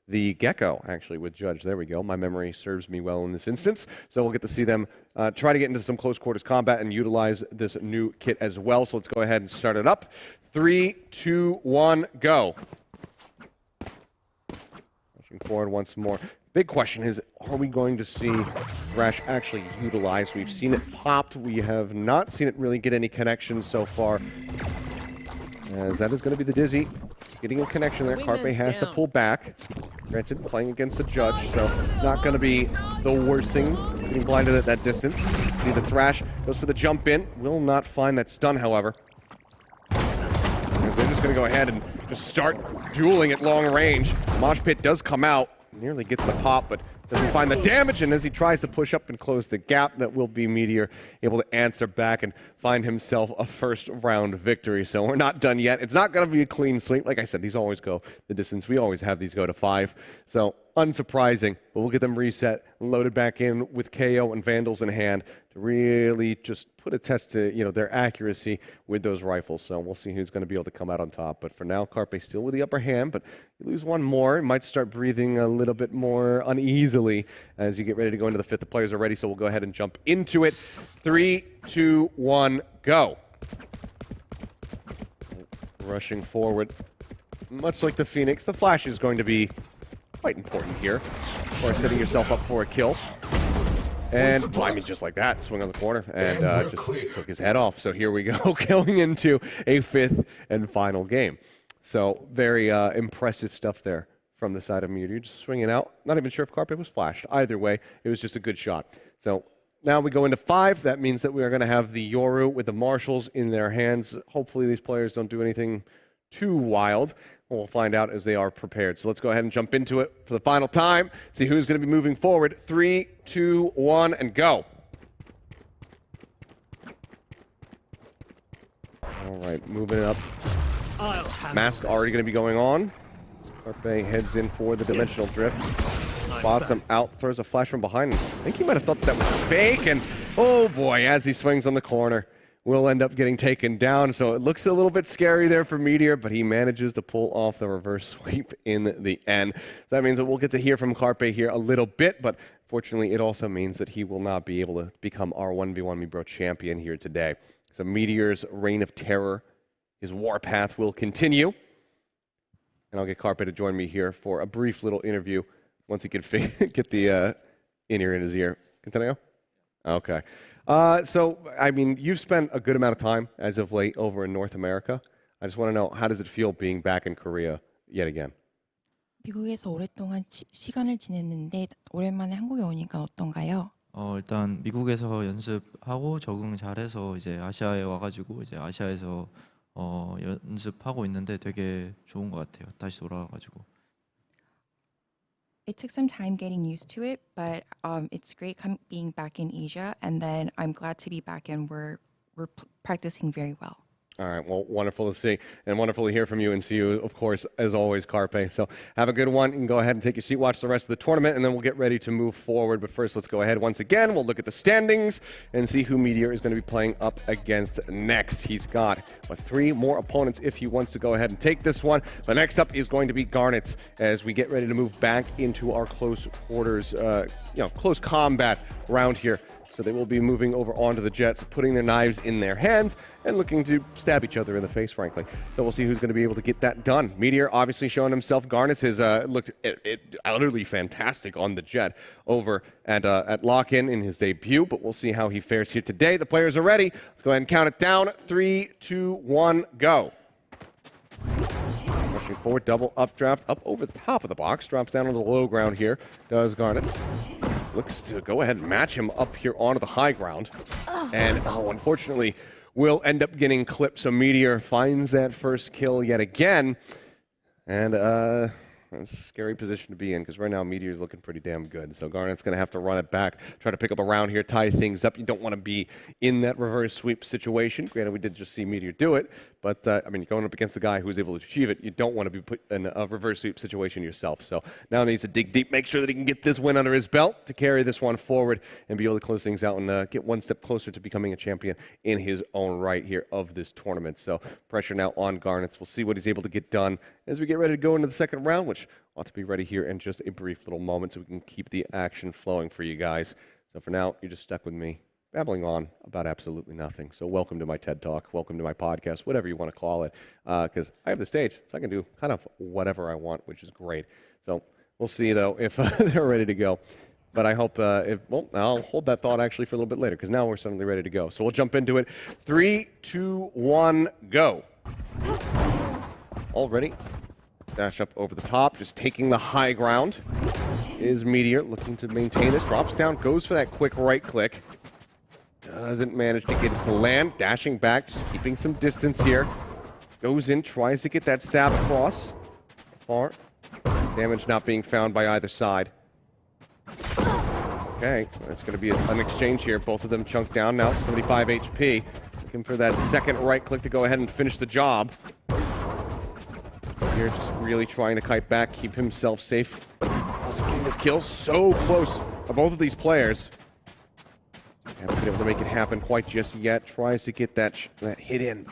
the Gecko, actually, with Judge. There we go. My memory serves me well in this instance. So we'll get to see them try to get into some close quarters combat and utilize this new kit as well. So let's go ahead and start it up. 3, 2, 1, go. Pushing forward once more. Big question is, are we going to see Thresh actually utilized? We've seen it popped. We have not seen it really get any connections so far, as that is going to be the Dizzy. Getting a connection there. Carpe has to pull back. Granted, playing against a Judge, so not going to be the worst thing Getting blinded at that distance. See the Thrash goes for the jump in. Will not find that stun, however. As they're just going to go ahead and just start dueling at long range. Mosh Pit does come out. Nearly gets the pop, but doesn't find the damage, and as he tries to push up and close the gap, that will be Meteor able to answer back and find himself a first-round victory. So we're not done yet. It's not going to be a clean sweep. Like I said, these always go the distance. We always have these go to 5. So unsurprising, but we'll get them reset, loaded back in with KO and Vandals in hand to really just put a test to their accuracy with those rifles. So we'll see who's going to be able to come out on top. But for now, Carpe still with the upper hand, but you lose one more, you might start breathing a little bit more uneasily as you get ready to go into the 5th. The players are ready, so we'll go ahead and jump into it. 3, 2, 1, go. Rushing forward. Much like the Phoenix, the Flash is going to be quite important here, or setting yourself up for a kill. And, well, I mean, just like that, swing on the corner, and just took his head off. So here we go, going into a 5th and final game. So very impressive stuff there from the side of Meteor. Just swinging out. Not even sure if Carpe was flashed. Either way, it was just a good shot. So now we go into 5. That means that we are going to have the Yoru with the Marshals in their hands. Hopefully these players don't do anything too wild. We'll find out as they are prepared. So let's go ahead and jump into it for the final time. See who's going to be moving forward. 3, 2, 1, and go. All right, moving up. Mask already going to be going on. Carpe heads in for the dimensional drift. Spots him out, throws a flash from behind. I think he might have thought that was fake, and oh boy, as he swings on the corner, will end up getting taken down. So it looks a little bit scary there for Meteor, but he manages to pull off the reverse sweep in the end. So that means that we'll get to hear from Carpe here a little bit, but fortunately it also means that he will not be able to become our 1v1 MeBro champion here today. So Meteor's reign of terror, his warpath will continue. And I'll get Carpe to join me here for a brief little interview once he can get the in-ear in his ear. Continue? Okay. So, I mean, you've spent a good amount of time as of late over in North America. I just want to know, how does it feel being back in Korea yet again? 미국에서 오랫동안 시간을 지냈는데 오랜만에 한국에 오니까 어떤가요? 일단 미국에서 연습하고 적응 잘해서 이제 아시아에 와가지고 이제 아시아에서 연습하고 있는데 되게 좋은 것 같아요. 다시 돌아와가지고. It took some time getting used to it, but it's great being back in Asia, and then I'm glad to be back and we're practicing very well. All right, well, wonderful to see and wonderful to hear from you and see you, of course, as always, Carpe. So have a good one. You can go ahead and take your seat, watch the rest of the tournament, and then we'll get ready to move forward. But first, let's go ahead once again. We'll look at the standings and see who Meteor is going to be playing up against next. He's got 3 more opponents if he wants to go ahead and take this one. But next up is going to be Garnets as we get ready to move back into our close quarters, close combat round here. So they will be moving over onto the Jets, putting their knives in their hands and looking to stab each other in the face, frankly. So we'll see who's going to be able to get that done. Meteor obviously showing himself. Garnets has looked utterly fantastic on the Jet over at Lock-In in his debut, but we'll see how he fares here today. The players are ready. Let's go ahead and count it down. 3, 2, 1, go. Rushing forward, double updraft up over the top of the box. Drops down on the low ground here, does Garnets. Looks to go ahead and match him up here onto the high ground. And, unfortunately, will end up getting clipped. So Meteor finds that first kill yet again. And a scary position to be in because right now Meteor's looking pretty damn good. So Garnet's going to have to run it back, try to pick up a round here, tie things up. You don't want to be in that reverse sweep situation. Granted, we did just see Meteor do it. But, I mean, going up against the guy who's able to achieve it, you don't want to be put in a reverse sweep situation yourself. So now he needs to dig deep, make sure that he can get this win under his belt to carry this one forward and be able to close things out and get one step closer to becoming a champion in his own right here of this tournament. So pressure now on Garnets. We'll see what he's able to get done as we get ready to go into the second round, which ought to be ready here in just a brief little moment so we can keep the action flowing for you guys. So for now, you're just stuck with me, babbling on about absolutely nothing. So welcome to my TED Talk, welcome to my podcast, whatever you want to call it, because I have the stage, so I can do kind of whatever I want, which is great. So we'll see, though, if they're ready to go. But I hope, I'll hold that thought actually for a little bit later, because now we're suddenly ready to go. So we'll jump into it. 3, 2, 1, go. All ready. Dash up over the top, just taking the high ground. is Meteor, looking to maintain this. Drops down, goes for that quick right click. Doesn't manage to get it to land. Dashing back, just keeping some distance here. Goes in, tries to get that stab across. Far. Damage not being found by either side. Okay, that's going to be an exchange here. Both of them chunked down now, 75 HP. Looking for that second right click to go ahead and finish the job. Here, just really trying to kite back, keep himself safe. Also getting this kill so close of both of these players. Haven't been able to make it happen quite just yet. Tries to get that hit in.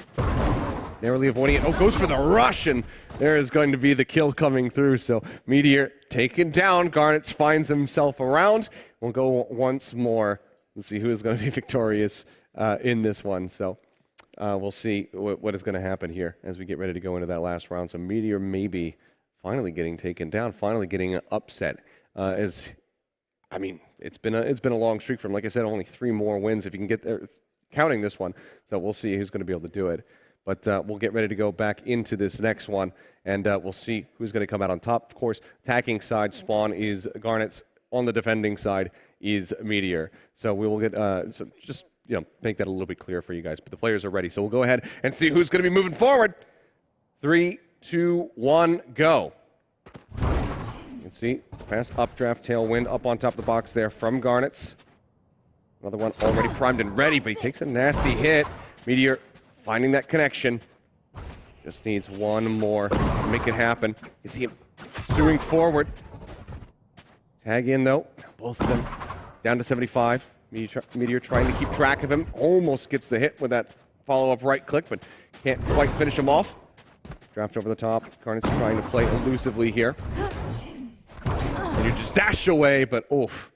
Narrowly avoiding it. Oh, goes for the rush, and there is going to be the kill coming through. So Meteor taken down. Garnets finds himself around. We'll go once more. Let's see who is going to be victorious in this one. So we'll see what is going to happen here as we get ready to go into that last round. So Meteor maybe finally getting taken down, finally getting upset. I mean, it's been a long streak from, like I said, only 3 more wins if you can get there, counting this one. So we'll see who's going to be able to do it. But we'll get ready to go back into this next one, and we'll see who's going to come out on top. Of course, attacking side Spawn is Garnets. On the defending side is Meteor. So we will get so just make that a little bit clearer for you guys. But the players are ready, so we'll go ahead and see who's going to be moving forward. 3, 2, 1, go. You can see fast updraft tailwind up on top of the box there from Garnets. Another one already primed and ready, but he takes a nasty hit. Meteor finding that connection. Just needs one more to make it happen. You see him pursuing forward. Tag in though. Both of them down to 75. Meteor trying to keep track of him. Almost gets the hit with that follow-up right click, but can't quite finish him off. Draft over the top. Garnet's trying to play elusively here. Meteor just dash away, but oof.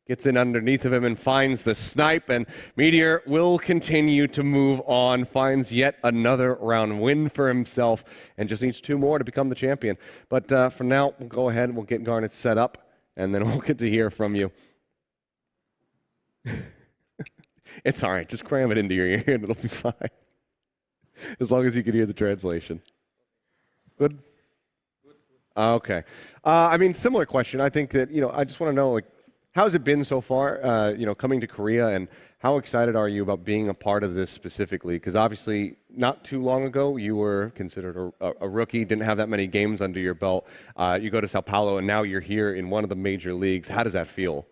Gets in underneath of him and finds the snipe, and Meteor will continue to move on, finds yet another round win for himself, and just needs 2 more to become the champion. But for now, we'll go ahead and we'll get Garnet set up, and then we'll get to hear from you. It's all right. Just cram it into your ear, and it'll be fine. As long as you can hear the translation. Good? Okay. I mean, similar question. I think that, I just want to know, like, how's it been so far, coming to Korea, and how excited are you about being a part of this specifically? Because obviously, not too long ago, you were considered a rookie, didn't have that many games under your belt. You go to Sao Paulo, and now you're here in one of the major leagues. How does that feel?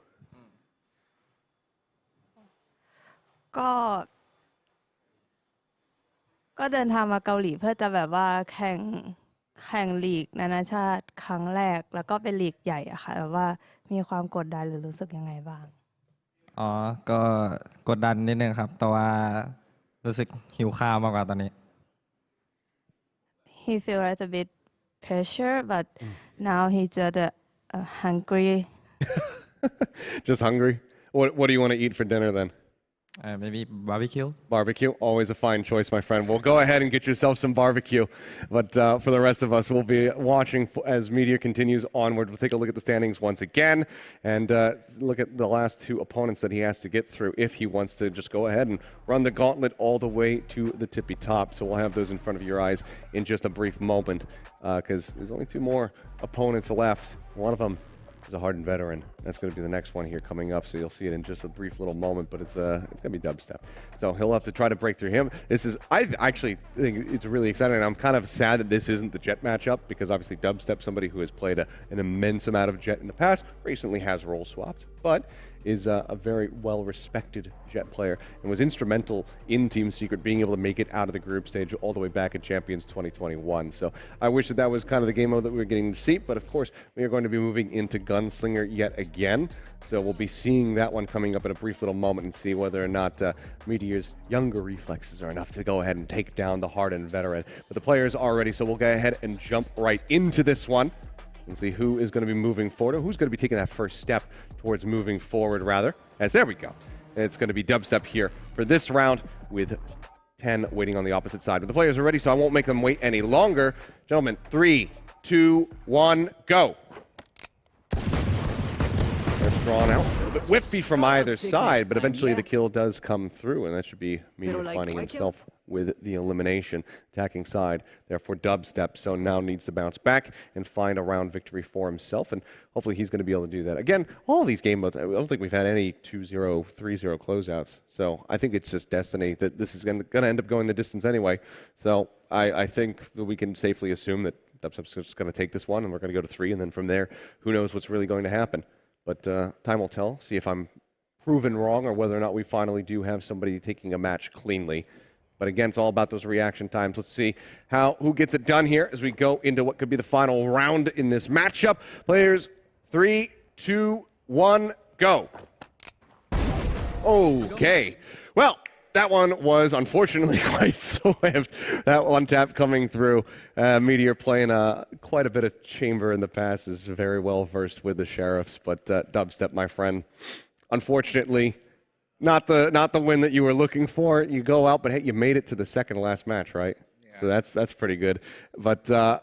ก็เดินทางมาเกาหลีเพื่อจะแบบว่าแข่งลีกนานาชาติครั้งแรกแล้วก็เป็นลีกใหญ่อะค่ะแบบว่ามีความกดดันหรือรู้สึกยังไงบ้างอ๋อก็กดดันนิดนึงครับแต่ว่ารู้สึกหิวข้าวมากกว่าตอนนี้ He feel a bit pressure but now he just hungry Just hungry? What do you want to eat for dinner then? Maybe barbecue. Barbecue, always a fine choice, my friend. Well, go ahead and get yourself some barbecue. But for the rest of us, we'll be watching as Meteor continues onward. We'll take a look at the standings once again and look at the last 2 opponents that he has to get through if he wants to just go ahead and run the gauntlet all the way to the tippy top. So we'll have those in front of your eyes in just a brief moment because there's only 2 more opponents left. One of them is a hardened veteran. That's going to be the next one here coming up, so you'll see it in just a brief little moment, but it's going to be Dubstep. So he'll have to try to break through him. I actually think it's really exciting, and I'm kind of sad that this isn't the Jet matchup, because obviously Dubstep, somebody who has played an immense amount of Jet in the past, recently has role swapped, but is a very well-respected Jet player and was instrumental in Team Secret being able to make it out of the group stage all the way back at Champions 2021. So I wish that was kind of the game mode that we were getting to see, but of course we are going to be moving into Gunslinger yet again. So we'll be seeing that one coming up in a brief little moment and see whether or not Meteor's younger reflexes are enough to go ahead and take down the hardened veteran. But the players are ready, so we'll go ahead and jump right into this one and see who is going to be moving forward, or who's going to be taking that first step towards moving forward, rather. As there we go. It's going to be Dubstep here for this round with 10 waiting on the opposite side. But the players are ready, so I won't make them wait any longer. Gentlemen, 3, 2, 1, go. It's drawn out. A little bit whippy from either side, but eventually the kill does come through, and that should be Meteor finding himself with the elimination. Attacking side, therefore Dubstep, so now needs to bounce back and find a round victory for himself, and hopefully he's going to be able to do that. Again, all of these game modes, I don't think we've had any 2-0, 3-0 closeouts, so I think it's just destiny that this is going to end up going the distance anyway. So I think that we can safely assume that Dubstep's just going to take this one, and we're going to go to 3, and then from there, who knows what's really going to happen. But time will tell, see if I'm proven wrong or whether or not we finally do have somebody taking a match cleanly. But again, it's all about those reaction times. Let's see who gets it done here as we go into what could be the final round in this matchup. Players, 3, 2, 1, go. Okay. Well, that one was unfortunately quite swift. That one tap coming through. Meteor playing quite a bit of chamber in the past, is very well versed with the Sheriffs. But Dubstep, my friend, unfortunately, not the win that you were looking for. You go out, but hey, you made it to the second to last match, right? Yeah. So that's pretty good. But I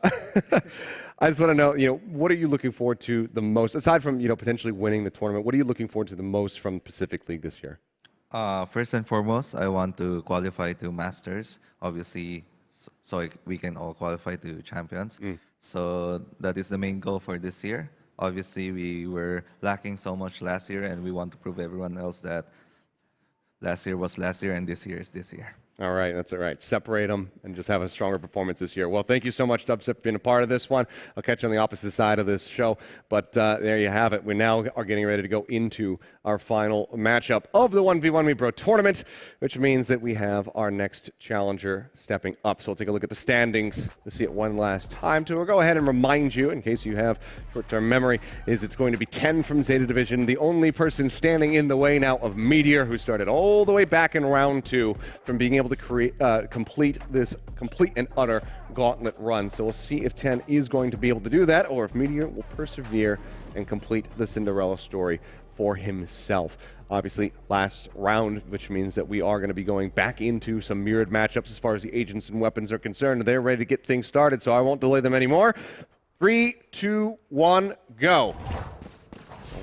just want to know, what are you looking forward to the most, aside from potentially winning the tournament? What are you looking forward to the most from Pacific League this year? First and foremost, I want to qualify to Masters, obviously, so we can all qualify to Champions. So that is the main goal for this year. Obviously, we were lacking so much last year, and we want to prove everyone else that last year was last year and this year is this year. All right, that's all right. Separate them and just have a stronger performance this year. Well, thank you so much, Dubstep, for being a part of this one. I'll catch you on the opposite side of this show. But there you have it. We now are getting ready to go into our final matchup of the 1v1 MeBro tournament, which means that we have our next challenger stepping up. So we'll take a look at the standings to see it one last time. So we'll go ahead and remind you, in case you have short-term memory, is it's going to be 10 from Zeta Division. The only person standing in the way now of Meteor, who started all the way back in round 2 from being able to complete this complete and utter gauntlet run. So we'll see if 10 is going to be able to do that, or if Meteor will persevere and complete the Cinderella story for himself. Obviously, last round, which means that we are going to be going back into some mirrored matchups as far as the agents and weapons are concerned. They're ready to get things started, so I won't delay them anymore. 3, 2, 1, go.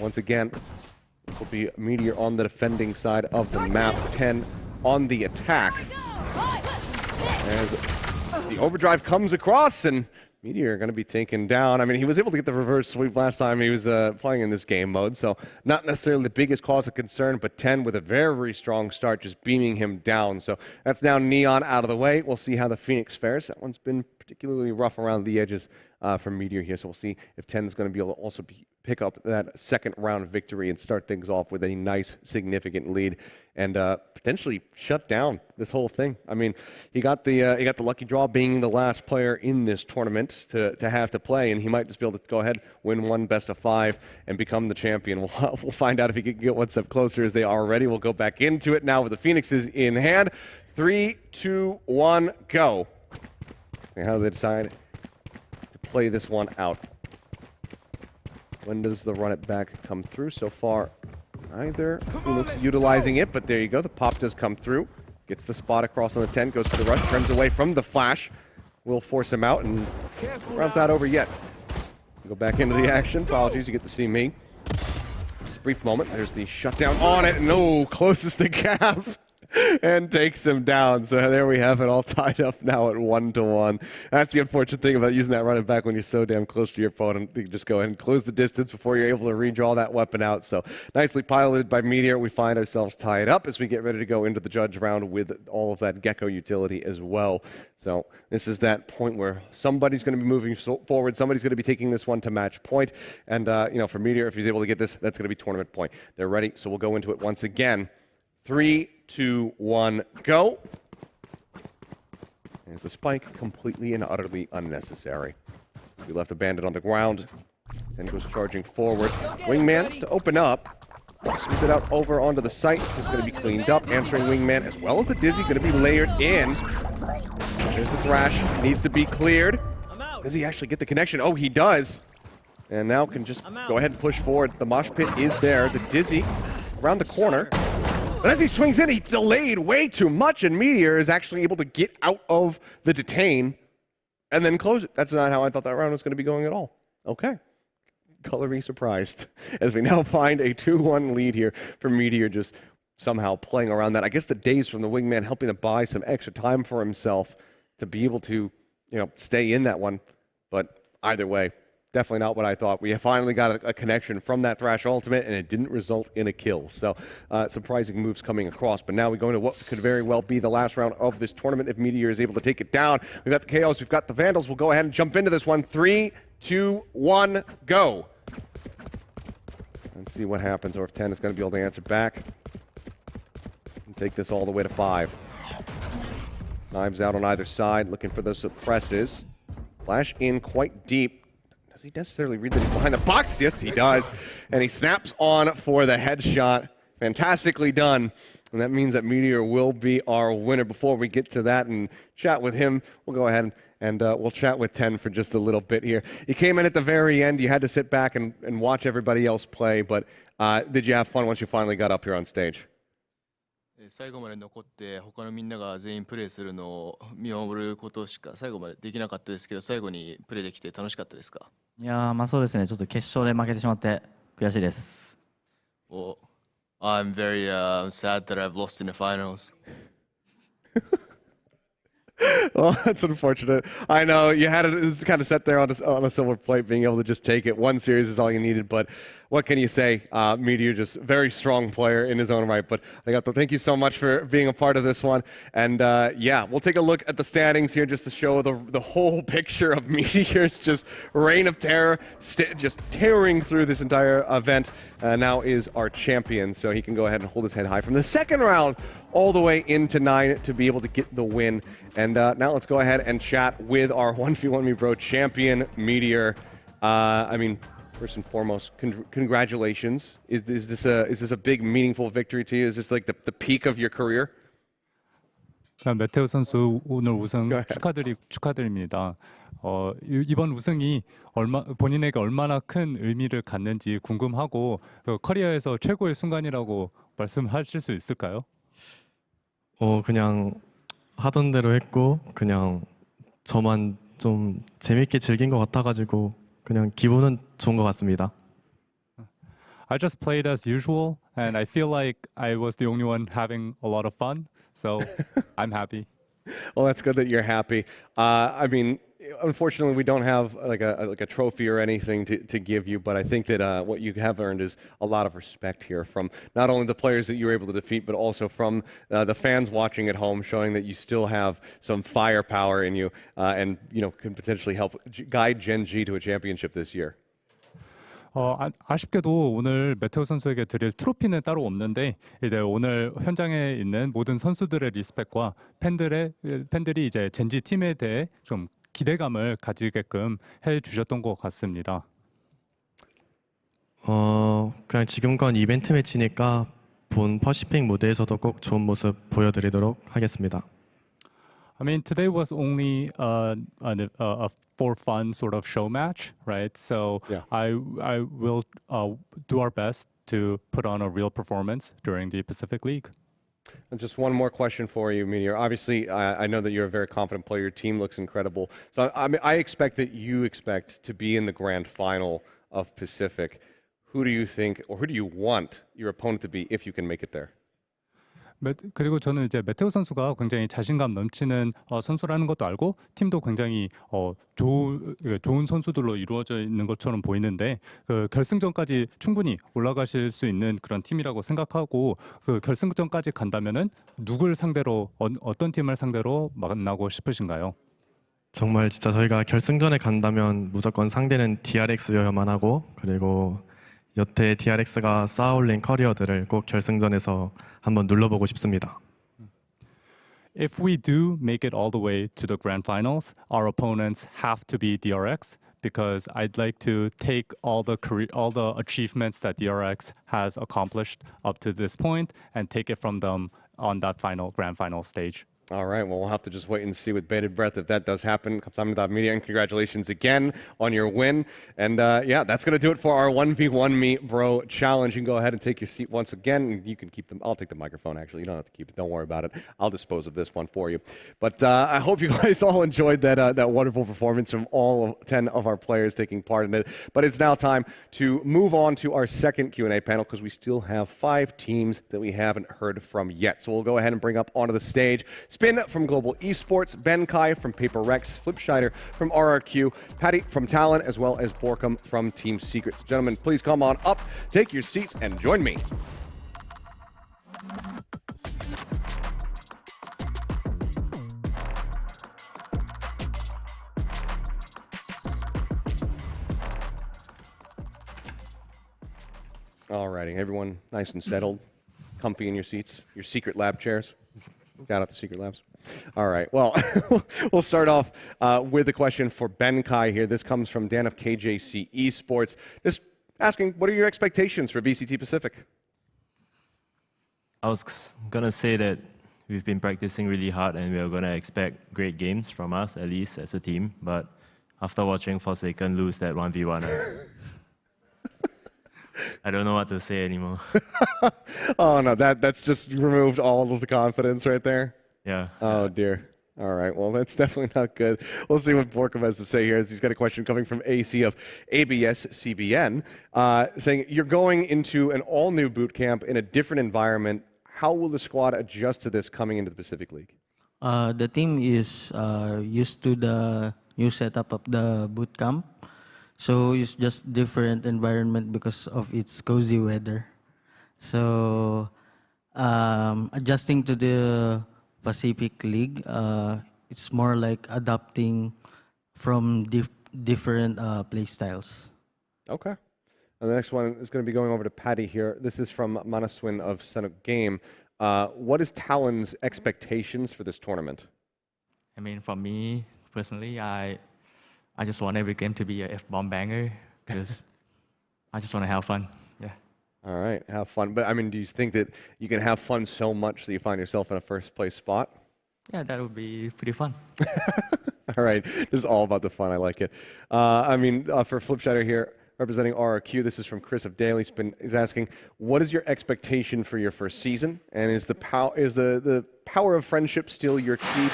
Once again, this will be Meteor on the defending side of the map, 10 on the attack. As the overdrive comes across, and Meteor going to be taken down. I mean, he was able to get the reverse sweep last time he was playing in this game mode, so not necessarily the biggest cause of concern, but 10 with a very strong start, just beaming him down. So that's now Neon out of the way. We'll see how the Phoenix fares. That one's been particularly rough around the edges from Meteor here, so we'll see if 10 is going to be able to also pick up that second round victory and start things off with a nice, significant lead and potentially shut down this whole thing. I mean, he got the lucky draw being the last player in this tournament to have to play, and he might just be able to go ahead, win one best of 5, and become the champion. We'll find out if he can get one step closer as they are already. We'll go back into it now with the Phoenixes in hand. 3, 2, 1, go. See how they decide to play this one out. When does the run it back come through? So far, neither looks utilizing it, but there you go. The pop does come through. Gets the spot across on the 10, goes for the rush, turns away from the flash. Will force him out, and round's not over yet. Go back into the action. Apologies, you get to see me. Just a brief moment. There's the shutdown on it. No, closes the gap. And takes him down. So there we have it, all tied up now at 1-1. That's the unfortunate thing about using that running back when you're so damn close to your opponent. You can just go ahead and close the distance before you're able to redraw that weapon out. So nicely piloted by Meteor. We find ourselves tied up as we get ready to go into the judge round with all of that Gecko utility as well. So this is that point where somebody's going to be moving forward. Somebody's going to be taking this one to match point. And, for Meteor, if he's able to get this, that's going to be tournament point. They're ready, so we'll go into it once again. 3, 2, 1, go. As the spike completely and utterly unnecessary. We left the bandit on the ground. Then goes charging forward. Wingman to open up. Moves it out over onto the site. Just going to be cleaned up. Answering Wingman as well as the Dizzy going to be layered in. There's the Thrash. Needs to be cleared. Does he actually get the connection? Oh, he does. And now can just go ahead and push forward. The mosh pit is there. The Dizzy around the corner. But as he swings in, he delayed way too much, and Meteor is actually able to get out of the detain and then close it. That's not how I thought that round was going to be going at all. Okay. Color me surprised as we now find a 2-1 lead here for Meteor, just somehow playing around that. I guess the days from the wingman helping to buy some extra time for himself to be able to, stay in that one. But either way, definitely not what I thought. We finally got a connection from that Thrash ultimate, and it didn't result in a kill. So surprising moves coming across. But now we go into what could very well be the last round of this tournament if Meteor is able to take it down. We've got the Chaos, we've got the Vandals. We'll go ahead and jump into this one. 3, 2, 1, go. And see what happens, or if 10 is going to be able to answer back. And take this all the way to 5. Knives out on either side, looking for those suppresses. Flash in quite deep. Does he necessarily read that he's behind the box? Yes, he does. And he snaps on for the headshot. Fantastically done. And that means that Meteor will be our winner. Before we get to that and chat with him, we'll go ahead and we'll chat with 10 for just a little bit here. You came in at the very end. You had to sit back and watch everybody else play. But did you have fun once you finally got up here on stage? 最後まで残って他のみんなが全員プレーするのを見守ることしか最後までできなかったですけど、最後にプレーできて楽しかったですか？いやー、そうですね。ちょっと決勝で負けてしまって悔しいです。Well, I'm very sad that I've lost in the finals. Well, that's unfortunate. I know you had it kind of set there on a silver plate, being able to just take it. One series is all you needed, but what can you say? Meteor, just very strong player in his own right. But thank you so much for being a part of this one. And yeah, we'll take a look at the standings here just to show the whole picture of Meteor's just reign of terror, just tearing through this entire event. Now is our champion, so he can go ahead and hold his head high from the second round all the way into 9 to be able to get the win. And now let's go ahead and chat with our 1v1 Me Bro champion, Meteor. I mean, first and foremost, congratulations. Is this a big, meaningful victory to you? Is this like the peak of your career? 메테오 선수 오늘 우승 축하드립니다. 이번 우승이 본인에게 얼마나 큰 의미를 갖는지 궁금하고 커리어에서 최고의 순간이라고 말씀하실 수 있을까요? 그냥 하던 대로 했고 그냥 저만 좀 재밌게 즐긴 것 같아가지고 그냥 기분은 좋은 것 같습니다. I just played as usual, and I feel like I was the only one having a lot of fun, so I'm happy. Well, that's good that you're happy. I mean, unfortunately, we don't have like a trophy or anything to give you, but I think that what you have earned is a lot of respect here from not only the players that you were able to defeat, but also from the fans watching at home, showing that you still have some firepower in you, and can potentially help guide Gen G to a championship this year. 아쉽게도 오늘 메테오 선수에게 드릴 트로피는 따로 없는데 이제 오늘 현장에 있는 모든 선수들의 리스펙과 팬들이 이제 젠지 팀에 대해 좀 기대감을 가지게끔 해주셨던 것 같습니다. 그냥 지금 건 이벤트 매치니까 본 퍼시픽 무대에서도 꼭 좋은 모습 보여드리도록 하겠습니다. I mean, today was only a for fun sort of show match, right? So yeah. I will do our best to put on a real performance during the Pacific League. And just one more question for you, Meteor. Obviously, I know that you're a very confident player. Your team looks incredible. So I expect that you expect to be in the grand final of Pacific. Who do you think, or who do you want your opponent to be if you can make it there? 그리고 저는 이제 메테오 선수가 굉장히 자신감 넘치는 선수라는 것도 알고 팀도 굉장히 좋은 선수들로 이루어져 있는 것처럼 보이는데 그 결승전까지 충분히 올라가실 수 있는 그런 팀이라고 생각하고 그 결승전까지 간다면은 누굴 상대로 어떤 팀을 상대로 만나고 싶으신가요? 정말 진짜 저희가 결승전에 간다면 무조건 상대는 DRX여야만 하고 그리고 여태 DRX가 쌓아올린 커리어들을 꼭 결승전에서 한번 눌러보고 싶습니다. If we do make it all the way to the grand finals, our opponents have to be DRX because I'd like to take all the achievements that DRX has accomplished up to this point and take it from them on that grand final stage. All right, well, we'll have to just wait and see with bated breath if that does happen. Kamsahamnida Media, and congratulations again on your win. And yeah, that's going to do it for our 1v1 Me Bro Challenge. You can go ahead and take your seat once again. You can keep them. I'll take the microphone, actually. You don't have to keep it. Don't worry about it. I'll dispose of this one for you. But I hope you guys all enjoyed that wonderful performance from all 10 of our players taking part in it. But it's now time to move on to our second Q&A panel because we still have 5 teams that we haven't heard from yet. So we'll go ahead and bring up onto the stage Spin from Global Esports, Ben Kai from Paper Rex, Flipscheider from RRQ, Patty from Talon, as well as Borkum from Team Secrets. Gentlemen, please come on up, take your seats, and join me. All righty, everyone nice and settled, comfy in your seats, your secret lab chairs. Shout out to Secret Labs. All right, well, we'll start off with a question for Ben Kai here. This comes from Dan of KJC Esports. Just asking, what are your expectations for VCT Pacific? I was going to say that we've been practicing really hard and we're going to expect great games from us, at least as a team. But after watching Forsaken lose that 1v1, I don't know what to say anymore. Oh, no, that's just removed all of the confidence right there. Yeah. Oh, dear. All right, well, that's definitely not good. We'll see what Borkum has to say here. He's got a question coming from AC of ABS CBN, saying, you're going into an all-new boot camp in a different environment. How will the squad adjust to this coming into the Pacific League? The team is used to the new setup of the boot camp. So it's just different environment because of its cozy weather. So adjusting to the Pacific League, it's more like adapting from different play styles. Okay. And the next one is going to be going over to Patty here. This is from Manaswin of Senuk Game. What is Talon's expectations for this tournament? I mean, for me personally, I just want every game to be a F-bomb banger because I just want to have fun. Yeah. All right, have fun. But I mean, do you think that you can have fun so much that you find yourself in a first place spot? Yeah, that would be pretty fun. All right, this is all about the fun. I like it. I mean, for Flipscheider here, representing RRQ, this is from Chris of Daily Spin. He's asking, what is your expectation for your first season? And is the power of friendship still your key?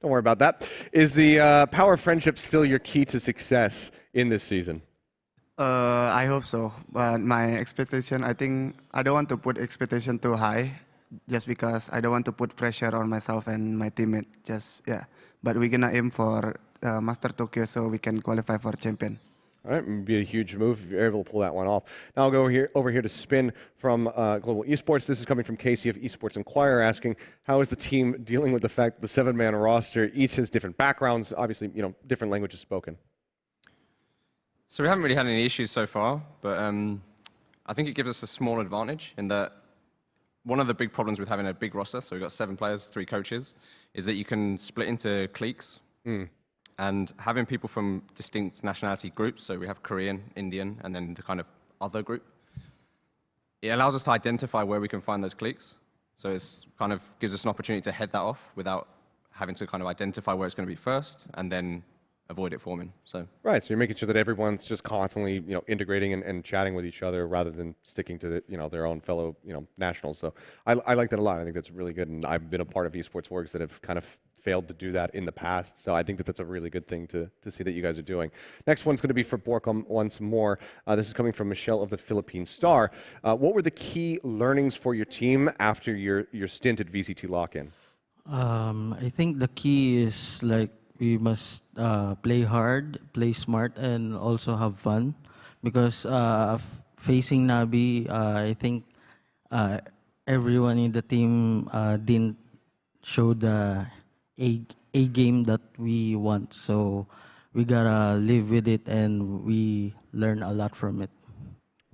Don't worry about that. Is the power of friendship still your key to success in this season? I hope so. But my expectation, I think I don't want to put expectation too high just because I don't want to put pressure on myself and my teammate. But we're going to aim for Master Tokyo so we can qualify for champion. All right, it'd be a huge move if you're able to pull that one off. Now I'll go over here to Spin from Global Esports. This is coming from Casey of Esports Inquirer asking, how is the team dealing with the fact that the 7-man roster each has different backgrounds, obviously, different languages spoken? So we haven't really had any issues so far, but I think it gives us a small advantage in that one of the big problems with having a big roster, so we've got 7 players, 3 coaches, is that you can split into cliques. And having people from distinct nationality groups, so we have Korean, Indian, and then the kind of other group, it allows us to identify where we can find those cliques. So it's kind of gives us an opportunity to head that off without having to kind of identify where it's going to be first and then avoid it forming. Right, so you're making sure that everyone's just constantly, integrating and chatting with each other rather than sticking to their own fellow, nationals. So I like that a lot. I think that's really good, and I've been a part of esports orgs that have kind of failed to do that in the past. So I think that that's a really good thing to see that you guys are doing. Next one's going to be for Borkum once more. This is coming from Michelle of the Philippine Star. What were the key learnings for your team after your stint at VCT Lock-In? I think the key is we must play hard, play smart, and also have fun. Because facing Nabi, I think everyone in the team didn't show the A game that we want. So we gotta live with it, and we learn a lot from it.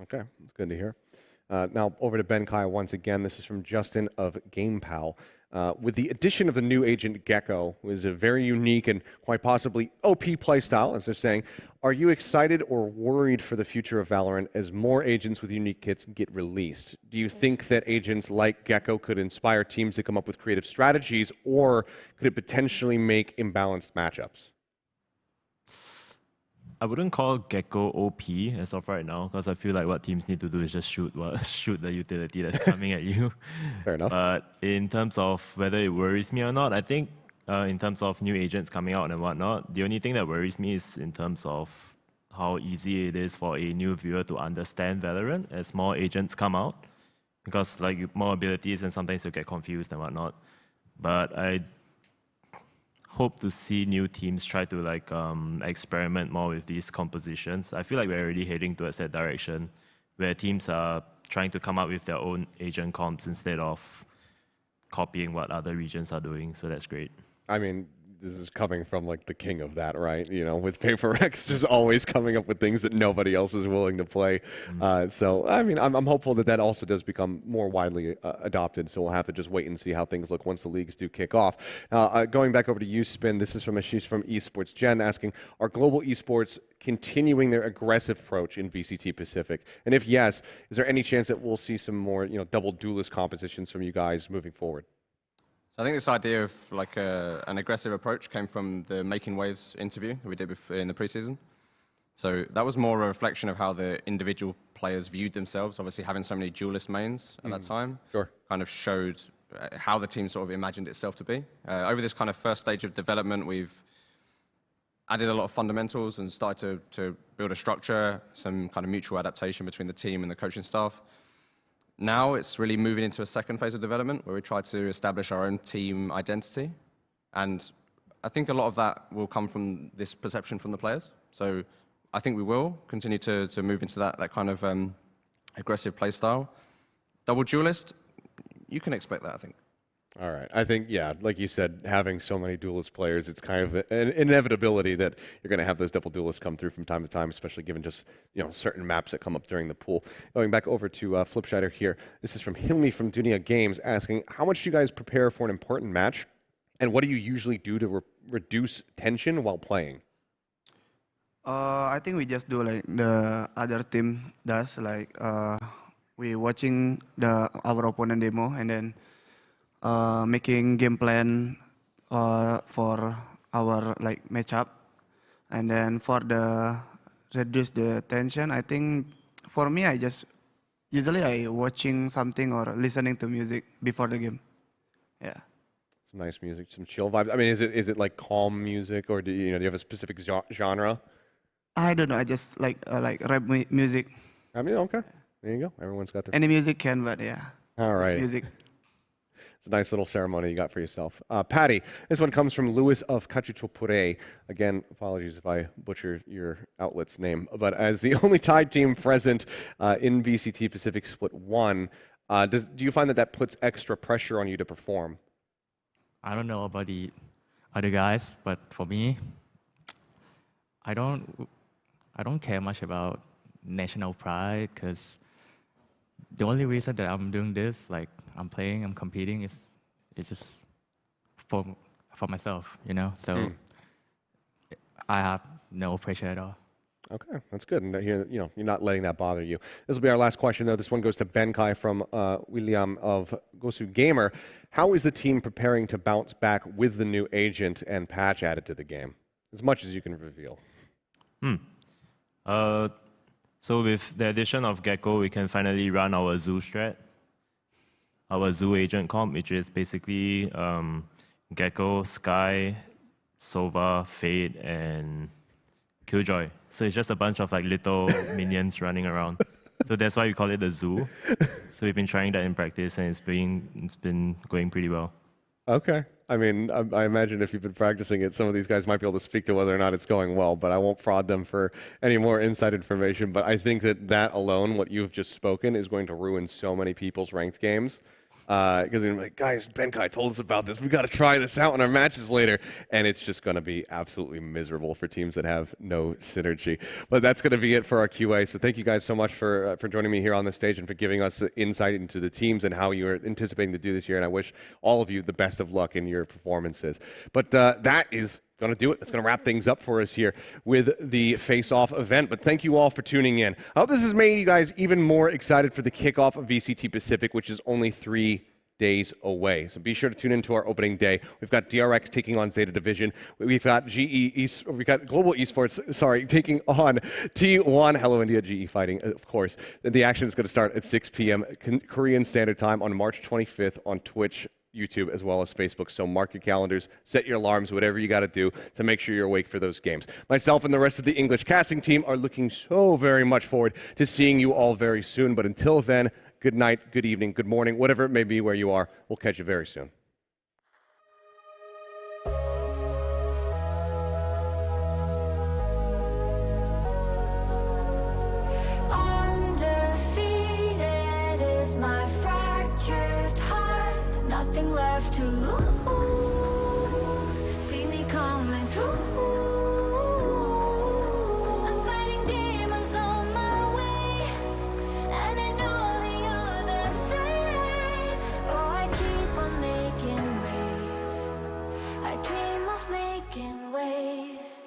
Okay, that's good to hear. Now over to Ben Kai once again. This is from Justin of GamePal. with the addition of the new agent Gecko, who is a very unique and quite possibly OP playstyle, as they're saying, are you excited or worried for the future of Valorant as more agents with unique kits get released? Do you think that agents like Gecko could inspire teams to come up with creative strategies, or could it potentially make imbalanced matchups? I wouldn't call Gecko OP as of right now, because I feel like what teams need to do is just shoot the utility that's coming at you. Fair enough. But in terms of whether it worries me or not, I think in terms of new agents coming out and whatnot, the only thing that worries me is in terms of how easy it is for a new viewer to understand Valorant as more agents come out, because like more abilities and sometimes you get confused and whatnot. But I hope to see new teams try to like experiment more with these compositions. I feel like we're already heading towards that direction, where teams are trying to come up with their own agent comps instead of copying what other regions are doing. So that's great. I mean, this is coming from like the king of that, right? You know, with Paper X just always coming up with things that nobody else is willing to play. So, I mean, I'm hopeful that that also does become more widely adopted. So we'll have to just wait and see how things look once the leagues do kick off. Going back over to you, Spin, this is from Ashish from Esports. Jen asking, are global esports continuing their aggressive approach in VCT Pacific? And if yes, is there any chance that we'll see some more, double duelist compositions from you guys moving forward? I think this idea of like an aggressive approach came from the Making Waves interview that we did in the preseason. So that was more a reflection of how the individual players viewed themselves. Obviously, having so many duelist mains at that time kind of showed how the team sort of imagined itself to be. Over this kind of first stage of development, we've added a lot of fundamentals and started to build a structure, some kind of mutual adaptation between the team and the coaching staff. Now it's really moving into a second phase of development where we try to establish our own team identity. And I think a lot of that will come from this perception from the players. So I think we will continue to move into that kind of aggressive play style. Double duelist, you can expect that, I think. All right. I think, yeah, like you said, having so many duelist players, it's kind of an inevitability that you're going to have those double duelists come through from time to time, especially given just, certain maps that come up during the pool. Going back over to Flipshider here. This is from Hilmi from Dunia Games asking, how much do you guys prepare for an important match? And what do you usually do to reduce tension while playing? I think we just do like the other team does. Like we watching our opponent demo and then making game plan for our like matchup, and then for the reduce the tension, I think for me I usually watching something or listening to music before the game. Yeah. Some nice music, some chill vibes. I mean, is it like calm music, or do you have a specific genre? I don't know. I just like rap music. I mean, okay. There you go. Everyone's got their any music can, but yeah. All right. Music. It's a nice little ceremony you got for yourself. Patty, this one comes from Lewis of Kachuchopure. Again, apologies if I butcher your outlet's name. But as the only tied team present in VCT Pacific Split 1, do you find that puts extra pressure on you to perform? I don't know about the other guys, but for me, I don't care much about national pride, because the only reason that I'm doing this, like I'm playing, I'm competing, it's just for myself, So I have no pressure at all. Okay, that's good. And you're not letting that bother you. This will be our last question, though. This one goes to Ben Kai from William of Gosu Gamer. How is the team preparing to bounce back with the new agent and patch added to the game? As much as you can reveal. So with the addition of Gecko, we can finally run our Zoo strat. Our Zoo agent comp, which is basically Gecko, Sky, Sova, Fade, and Killjoy. So it's just a bunch of like little minions running around. So that's why we call it the Zoo. So we've been trying that in practice, and it's been going pretty well. Okay. I mean, I imagine if you've been practicing it, some of these guys might be able to speak to whether or not it's going well, but I won't fraud them for any more inside information. But I think that alone, what you've just spoken, is going to ruin so many people's ranked games. Because we're like, guys, Benkai told us about this. We got to try this out in our matches later. And it's just going to be absolutely miserable for teams that have no synergy. But that's going to be it for our QA. So thank you guys so much for joining me here on the stage and for giving us insight into the teams and how you're anticipating to do this year. And I wish all of you the best of luck in your performances. But that is going to do it. That's going to wrap things up for us here with the face-off event. But thank you all for tuning in. I hope this has made you guys even more excited for the kickoff of VCT Pacific, which is only 3 days away. So be sure to tune into our opening day. We've got DRX taking on Zeta Division. We've got we've got Global Esports, taking on T1. Hello India, GE fighting, of course. The action is going to start at 6 p.m. Korean Standard Time on March 25th on Twitch, YouTube, as well as Facebook. So mark your calendars, set your alarms, whatever you got to do to make sure you're awake for those games. Myself and the rest of the English casting team are looking so very much forward to seeing you all very soon. But until then, good night, good evening, good morning, whatever it may be where you are. We'll catch you very soon. Undefeated is my fractured heart. Nothing left to lose. See me coming through. I'm fighting demons on my way, and I know the other side. Oh, I keep on making waves. I dream of making waves.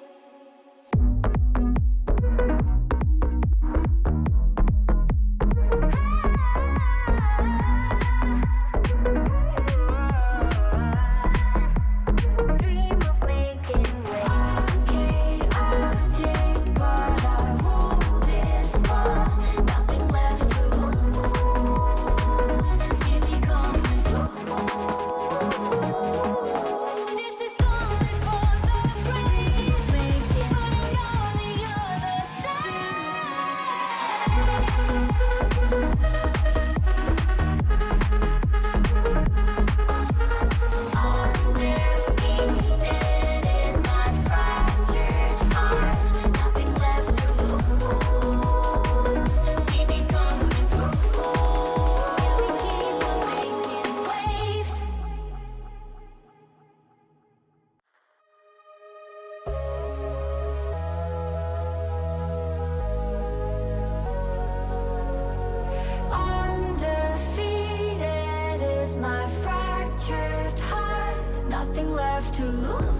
Undefeated is my fractured heart. Nothing left to lose.